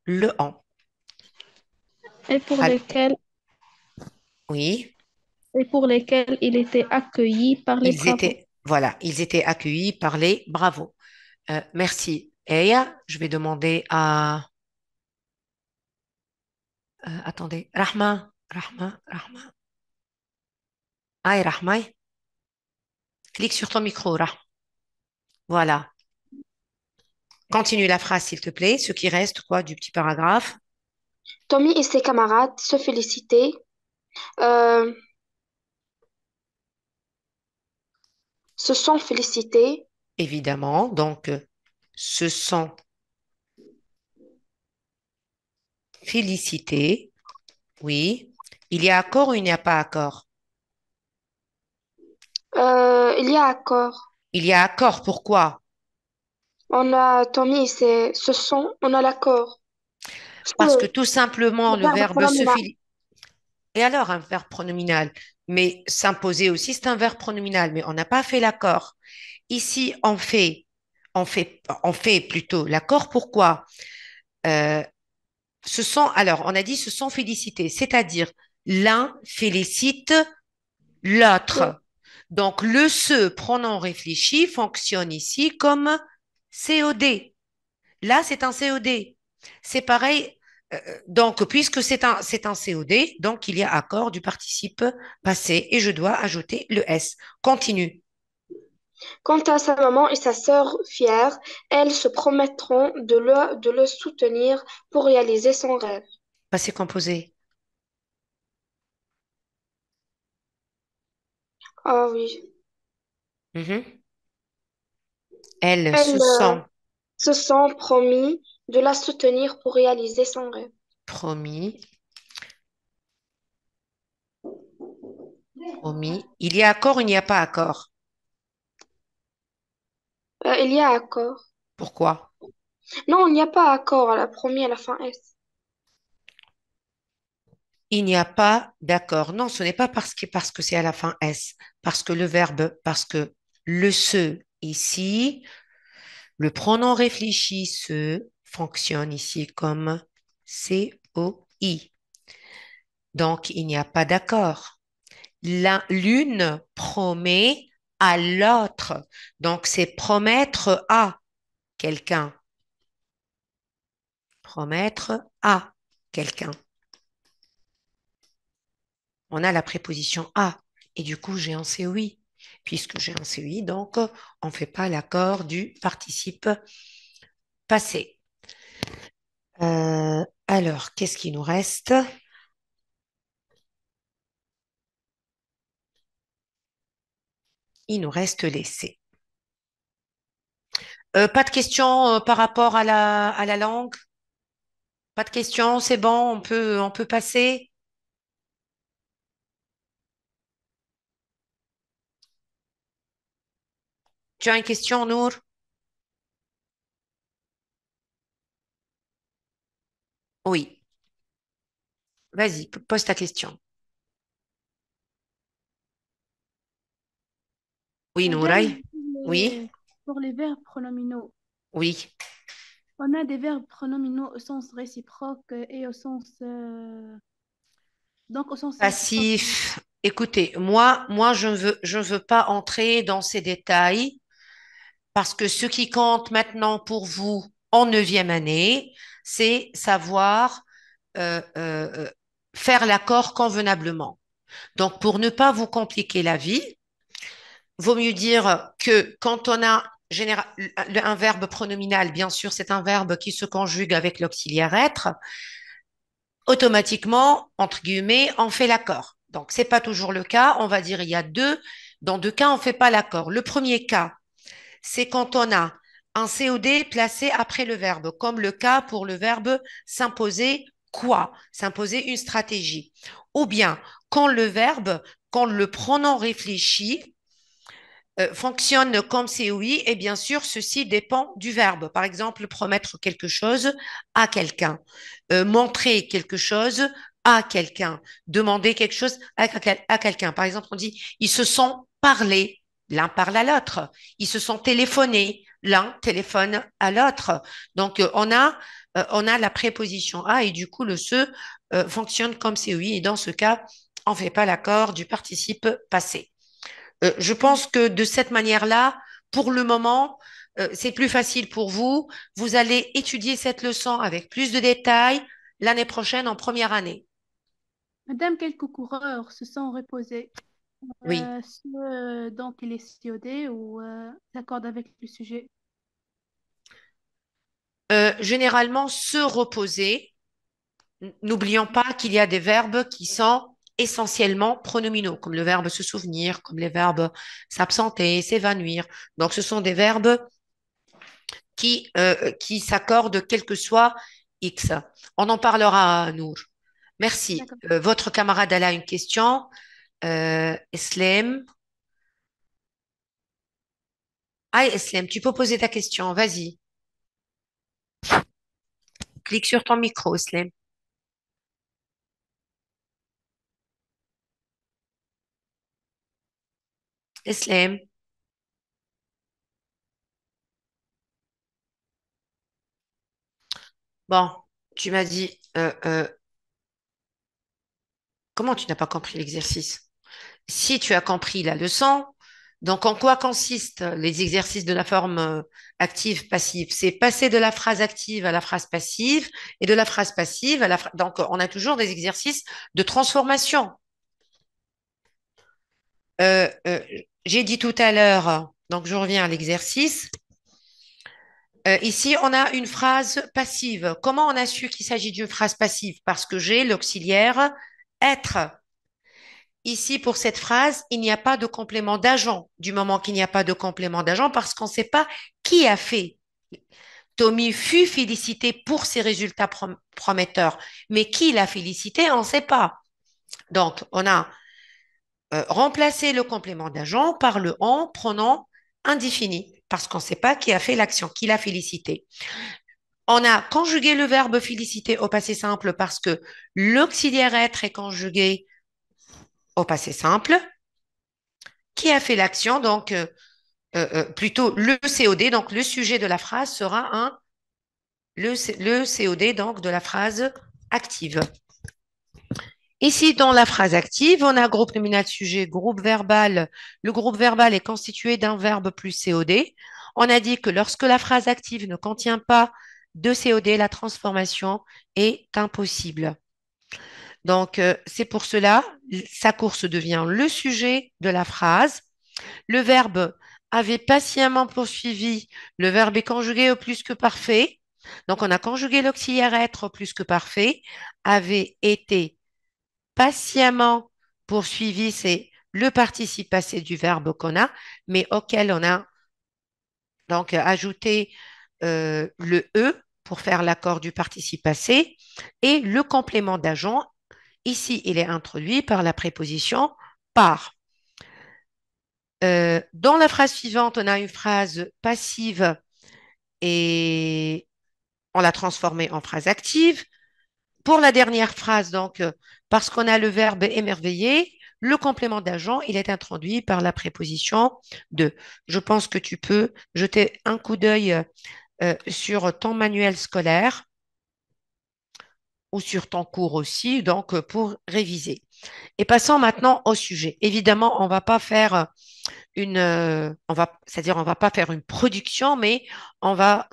le en. et pour Al- lesquels, Oui, il était accueilli par les ils bravos. étaient, voilà, ils étaient accueillis par les bravos. Merci. Eya, je vais demander à, attendez, Rahma. Aïe, Rahma, clique sur ton micro, Rahma. Voilà. Continue la phrase, s'il te plaît. Ce qui reste, quoi, du petit paragraphe. Tommy et ses camarades se félicitaient, euh, se sont félicités. Évidemment. Donc, se sont félicités. Oui. Il y a accord ou il n'y a pas accord? Il y a accord. Il y a accord. Pourquoi? On a Tommy et se sont, on a l'accord. Parce que Parce que tout simplement, le le verbe verbe se pronominal. félicite. Et alors, un verbe pronominal. Mais s'imposer aussi, c'est un verbe pronominal, mais on n'a pas fait l'accord. Ici, on fait plutôt l'accord. Pourquoi? Euh, alors, on a dit se sont félicités, c'est-à-dire l'un félicite l'autre. Donc, le se pronom réfléchi fonctionne ici comme COD. Là, c'est un COD. C'est pareil. Donc, puisque c'est un COD, donc il y a accord du participe passé et je dois ajouter le S. Continue. Quant à sa maman et sa sœur fières, elles se promettront de le soutenir pour réaliser son rêve. Passé composé. Ah oui. Mhm. Elles Elles se sont se sont promis de la soutenir pour réaliser son rêve. promis, promis. Il y a accord ou il n'y a pas accord? Il y a accord. Pourquoi? Non, il n'y a pas accord à la première, à la fin S. Il n'y a pas d'accord. Non, ce n'est pas parce que c'est à la fin S. Parce que le se ici, le pronom réfléchi se fonctionne ici comme COI. Donc, il n'y a pas d'accord. L'une promet à l'autre. Donc, c'est promettre à quelqu'un. Promettre à quelqu'un. On a la préposition à. Et du coup, j'ai un COI. Puisque j'ai un COI, donc on ne fait pas l'accord du participe passé. Alors, qu'est-ce qui nous reste? Il nous reste les C. Pas de questions par rapport à la langue? Pas de questions, c'est bon, on peut passer? Tu as une question, Nour? Oui, vas-y, pose ta question. Oui, Madame, Nouraï? Oui, pour les verbes pronominaux, oui. on a des verbes pronominaux au sens réciproque et au sens donc au sens réciproque. Passif. Écoutez, moi, je ne veux pas entrer dans ces détails parce que ce qui compte maintenant pour vous en neuvième année, c'est savoir euh, euh, euh, faire l'accord convenablement. Donc, pour ne pas vous compliquer la vie, vaut mieux dire que quand on a un verbe pronominal, bien sûr, c'est un verbe qui se conjugue avec l'auxiliaire être, automatiquement, entre guillemets, on fait l'accord. Donc, c'est pas toujours le cas. On va dire il y a dans deux cas, on fait pas l'accord. Le premier cas, c'est quand on a un COD placé après le verbe, comme le cas pour le verbe s'imposer quoi? S'imposer une stratégie. Ou bien quand le verbe, quand le pronom réfléchi fonctionne comme c'est oui, et bien sûr, ceci dépend du verbe. Par exemple, promettre quelque chose à quelqu'un, montrer quelque chose à quelqu'un, demander quelque chose à quelqu'un. Par exemple, on dit, ils se sont parlé, l'un parle à l'autre, ils se sont téléphonés, l'un téléphone à l'autre. Donc, on a la préposition à et du coup, le se fonctionne comme c'est oui, et dans ce cas, on ne fait pas l'accord du participe passé. Je pense que de cette manière-là, pour le moment, c'est plus facile pour vous. Vous allez étudier cette leçon avec plus de détails l'année prochaine en première année. Madame, quelques coureurs se sont reposés. Oui. Ceux dont il est COD ou s'accorde avec le sujet. Généralement, se reposer. N'oublions pas qu'il y a des verbes qui sont essentiellement pronominaux, comme le verbe se souvenir, comme les verbes s'absenter, s'évanouir. Donc, ce sont des verbes qui s'accordent quel que soit X. On en parlera, Nour. Merci. D'accord. Votre camarade elle a une question. Eslem. Ah, Eslem, tu peux poser ta question. Vas-y. Clique sur ton micro, Eslem. Eslem. Bon, tu m'as dit, comment tu n'as pas compris l'exercice? Si tu as compris la leçon, donc en quoi consistent les exercices de la forme active-passive? C'est passer de la phrase active à la phrase passive et de la phrase passive à la phrase... Donc, on a toujours des exercices de transformation. J'ai dit tout à l'heure, donc je reviens à l'exercice. Ici, on a une phrase passive. Comment on a su qu'il s'agit d'une phrase passive? Parce que j'ai l'auxiliaire être. Ici, pour cette phrase, il n'y a pas de complément d'agent. Du moment qu'il n'y a pas de complément d'agent, parce qu'on ne sait pas qui a fait. Tommy fut félicité pour ses résultats prometteurs, mais qui l'a félicité, on ne sait pas. Donc, on a remplacé le complément d'agent par le en pronom indéfini, parce qu'on ne sait pas qui a fait l'action, qui l'a félicité. On a conjugué le verbe féliciter au passé simple parce que l'auxiliaire être est conjugué au passé simple. Qui a fait l'action? Donc, plutôt le COD, donc le sujet de la phrase sera le COD donc de la phrase active. Ici, dans la phrase active, on a groupe nominal sujet, groupe verbal. Le groupe verbal est constitué d'un verbe plus COD. On a dit que lorsque la phrase active ne contient pas de COD, la transformation est impossible. Donc, c'est pour cela, sa course devient le sujet de la phrase. Le verbe avait patiemment poursuivi. Le verbe est conjugué au plus que parfait. Donc, on a conjugué l'auxiliaire être au plus que parfait. Avait été patiemment poursuivi, c'est le participe passé du verbe qu'on a, mais auquel on a donc ajouté le E pour faire l'accord du participe passé et le complément d'agent. Ici, il est introduit par la préposition par. Dans la phrase suivante, on a une phrase passive et on l'a transformée en phrase active. Pour la dernière phrase, donc, parce qu'on a le verbe émerveiller, le complément d'agent, il est introduit par la préposition de. Je pense que tu peux jeter un coup d'œil sur ton manuel scolaire ou sur ton cours aussi, donc pour réviser. Et passons maintenant au sujet. Évidemment, on va pas faire c'est-à-dire on va pas faire une production, mais on va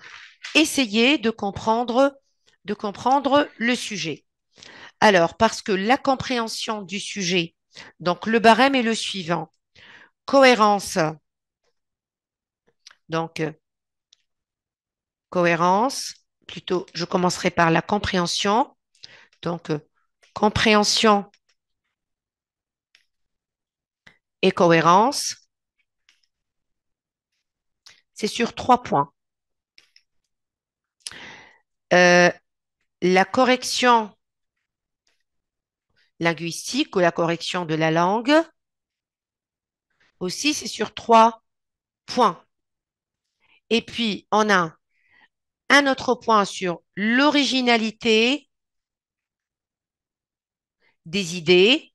essayer de comprendre le sujet. Alors, parce que la compréhension du sujet, donc le barème est le suivant. Cohérence, donc cohérence, plutôt, je commencerai par la compréhension. Donc, compréhension et cohérence, c'est sur 3 points. Euh, la correction linguistique ou la correction de la langue, aussi, c'est sur 3 points. Et puis, on a un autre point sur l'originalité des idées,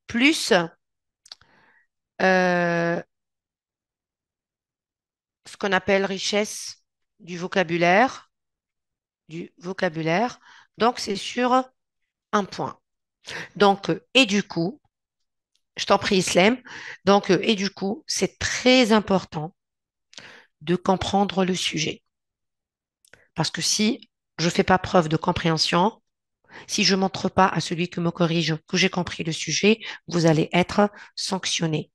plus ce qu'on appelle richesse du vocabulaire, Donc, c'est sur un point. Donc, et du coup, je t'en prie, Islam. Donc, et du coup, c'est très important de comprendre le sujet. Parce que si je ne fais pas preuve de compréhension, si je ne montre pas à celui qui me corrige que j'ai compris le sujet, vous allez être sanctionné.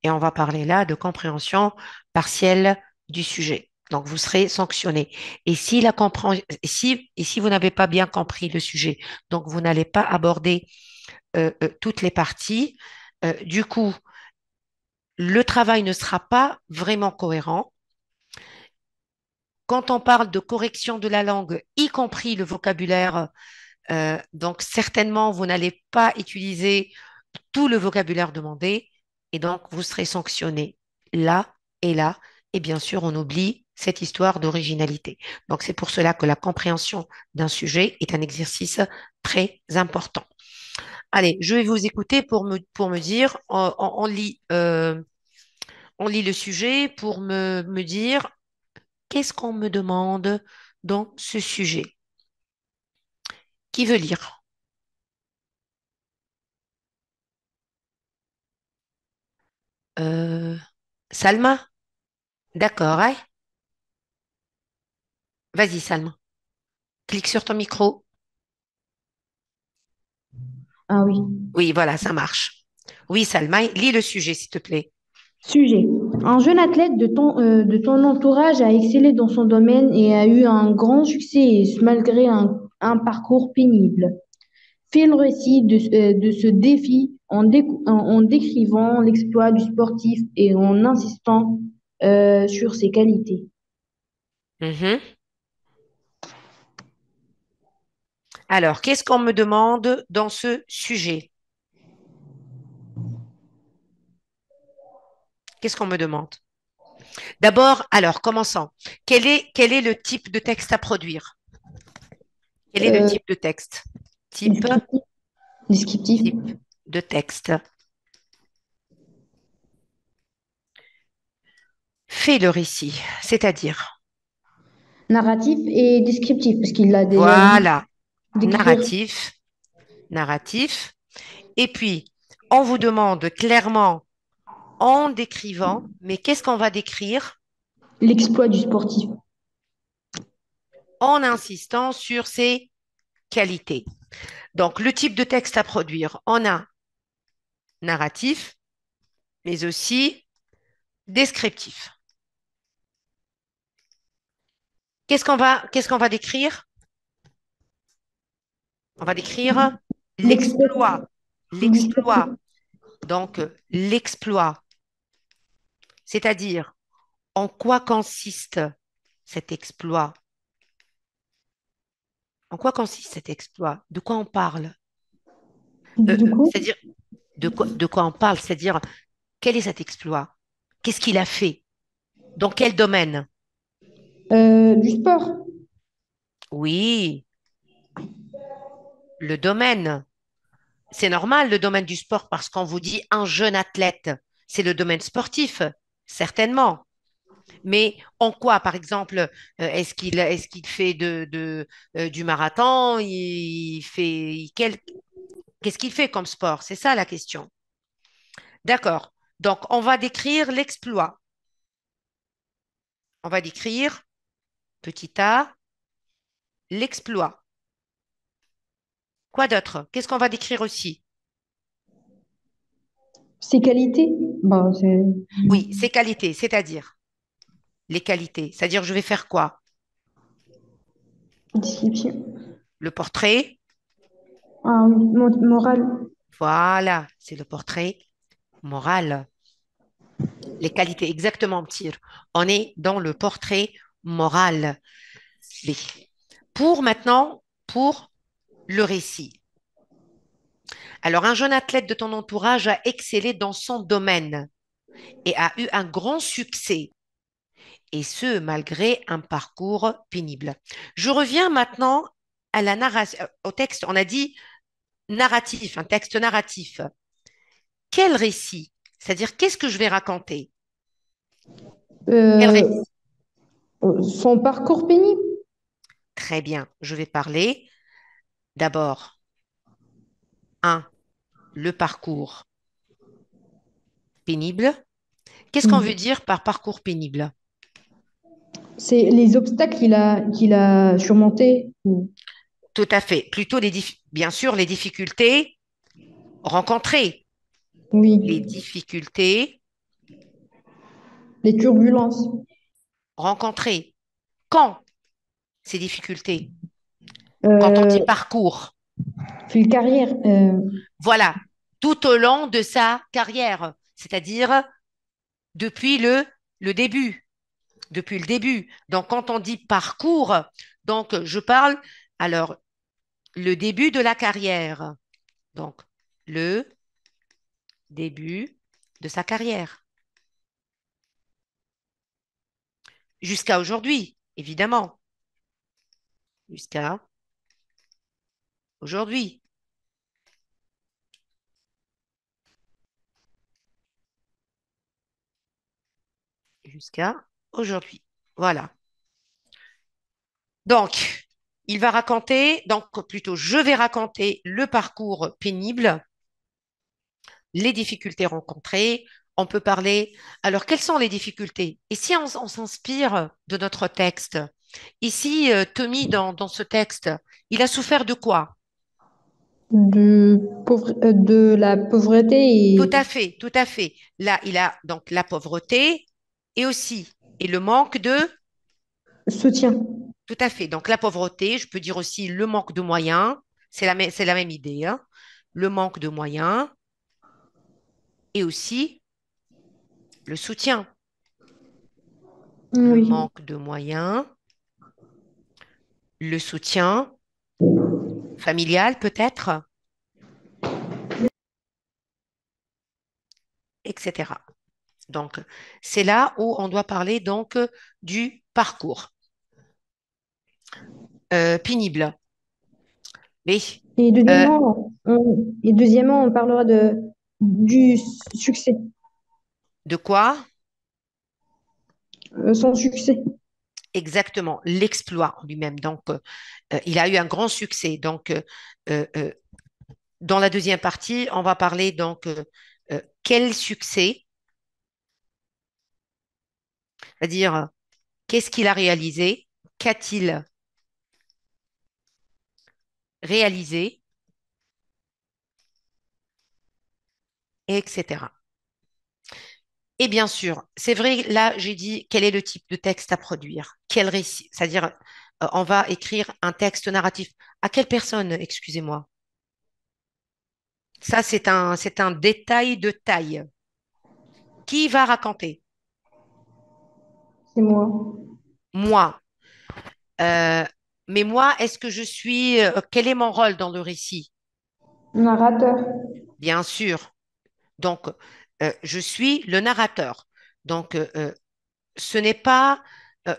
Et on va parler là de compréhension partielle du sujet. Donc, vous serez sanctionné. Et si, si vous n'avez pas bien compris le sujet, donc vous n'allez pas aborder toutes les parties, du coup, le travail ne sera pas vraiment cohérent. Quand on parle de correction de la langue, y compris le vocabulaire, donc certainement, vous n'allez pas utiliser tout le vocabulaire demandé et donc vous serez sanctionné là et là. Et bien sûr, on oublie cette histoire d'originalité. Donc, c'est pour cela que la compréhension d'un sujet est un exercice très important. Allez, je vais vous écouter pour me dire, on lit le sujet pour me dire qu'est-ce qu'on me demande dans ce sujet. Qui veut lire? Euh, Salma? D'accord, hein? Vas-y, Salma. Clique sur ton micro. Ah oui. Oui, voilà, ça marche. Oui, Salma, lis le sujet, s'il te plaît. Sujet. Un jeune athlète de ton entourage a excellé dans son domaine et a eu un grand succès malgré un parcours pénible. Fais le récit de ce défi en décrivant l'exploit du sportif et en insistant sur ses qualités. Mhm. Alors, qu'est-ce qu'on me demande dans ce sujet? Qu'est-ce qu'on me demande? D'abord, alors, commençons. Quel est le type de texte à produire? Quel est le Euh, type de texte? Type, descriptif, descriptif, type de texte. Fais le récit, c'est-à-dire. narratif et descriptif, parce qu'il a déjà dit Voilà, décrire. narratif narratif. Et puis, on vous demande clairement en décrivant, mais qu'est-ce qu'on va décrire? L'exploit du sportif. En insistant sur ses qualités. Donc, le type de texte à produire, on a narratif, mais aussi descriptif. Qu'est-ce qu'on va décrire? On va décrire L'exploit l'exploit. du sportif. L'exploit. Donc, l'exploit. C'est-à-dire, en quoi consiste cet exploit? En quoi consiste cet exploit? De quoi on parle? Du coup, C'est-à-dire, de quoi on parle? C'est-à-dire, quel est cet exploit? Qu'est-ce qu'il a fait? Dans quel domaine? du sport. Oui, le domaine. C'est normal, le domaine du sport, parce qu'on vous dit un jeune athlète. C'est le domaine sportif, certainement. Mais en quoi, par exemple, est-ce qu'il fait du marathon? Qu'est-ce qu'il fait comme sport? C'est ça la question. D'accord. Donc, on va décrire l'exploit. On va décrire, petit a, l'exploit. Quoi d'autre? Qu'est-ce qu'on va décrire aussi? Ses qualités. Bah, c'est Oui, ses qualités, c'est-à-dire les qualités. C'est-à-dire, je vais faire quoi? description. Le portrait. Ah oui, morale. Voilà, c'est le portrait moral. Les qualités, exactement, Ptir. On est dans le portrait moral. B. Pour le récit. Alors, un jeune athlète de ton entourage a excellé dans son domaine et a eu un grand succès, et ce, malgré un parcours pénible. Je reviens maintenant à la narration, au texte. On a dit narratif, un texte narratif. Quel récit? C'est-à-dire, qu'est-ce que je vais raconter? Quel Euh, récit? son parcours pénible. Très bien. Je vais parler d'abord, un, le parcours pénible. Qu'est-ce qu'on veut dire par parcours pénible? C'est les obstacles qu'il a surmontés. Tout à fait. Plutôt bien sûr les difficultés rencontrées. Les Oui, difficultés les turbulences. rencontrées. Quand ces difficultés? Quand on Euh, dit parcours. Fil carrière. Voilà. Tout au long de sa carrière. C'est-à-dire depuis le début. Depuis le début. Donc, quand on dit parcours, donc je parle, alors, le début de la carrière. Donc, le début de sa carrière. Jusqu'à aujourd'hui, évidemment. Jusqu'à aujourd'hui. Jusqu'à aujourd'hui. Voilà. Donc, il va raconter, donc plutôt, je vais raconter le parcours pénible, les difficultés rencontrées. On peut parler. Alors, quelles sont les difficultés? Et si on s'inspire de notre texte? Ici, Tommy, dans ce texte, il a souffert de quoi? De la pauvreté Tout et à fait, tout à fait. Là, il a donc la pauvreté et aussi, et le manque de, soutien. tout à fait. Donc, la pauvreté, je peux dire aussi le manque de moyens. C'est la même idée, hein. Le manque de moyens et aussi le soutien. Le Oui. manque de moyens, le soutien familial peut-être, etc. Donc, c'est là où on doit parler donc du parcours pénible. Mais Et euh, deuxièmement, on parlera du succès, de quoi? son succès. Exactement, l'exploit en lui-même. Donc, il a eu un grand succès. Donc, euh, Dans la deuxième partie, on va parler donc quel succès, c'est-à-dire qu'est-ce qu'il a réalisé, qu'a-t-il réalisé, etc. Et bien sûr, c'est vrai, là, j'ai dit quel est le type de texte à produire, quel récit, c'est-à-dire on va écrire un texte narratif. À quelle personne, excusez-moi? Ça, c'est un détail de taille. Qui va raconter? C'est moi. Moi. Euh, mais moi, est-ce que je suis... quel est mon rôle dans le récit? Narrateur. Bien sûr. Donc, je suis le narrateur. Donc, ce n'est pas...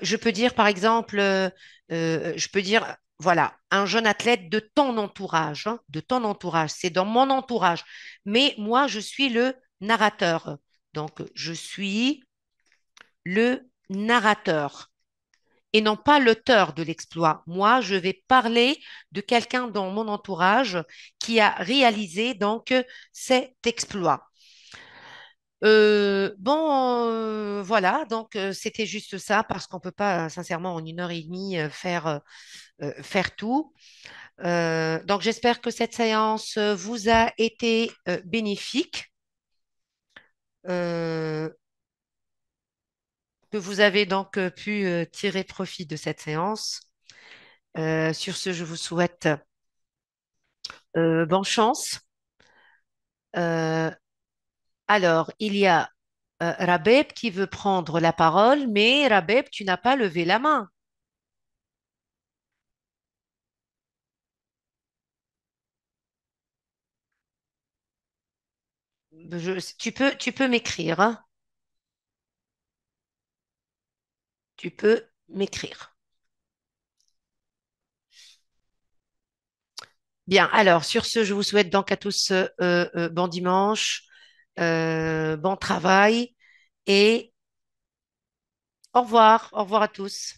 je peux dire, par exemple, je peux dire, voilà, un jeune athlète de ton entourage, hein, de ton entourage, c'est dans mon entourage. Mais moi, je suis le narrateur. Donc, je suis le narrateur et non pas l'auteur de l'exploit. Moi, je vais parler de quelqu'un dans mon entourage qui a réalisé donc cet exploit. Bon, voilà, donc c'était juste ça parce qu'on ne peut pas, sincèrement, en 1 heure et demie, faire tout. Donc j'espère que cette séance vous a été bénéfique, euh, que vous avez donc pu tirer profit de cette séance. Sur ce, je vous souhaite bonne chance. Euh, alors, il y a Rabeb qui veut prendre la parole, mais Rabeb, tu n'as pas levé la main. Tu peux m'écrire, hein. Tu peux m'écrire. Bien, alors, sur ce, je vous souhaite donc à tous bon dimanche, bon travail et au revoir à tous.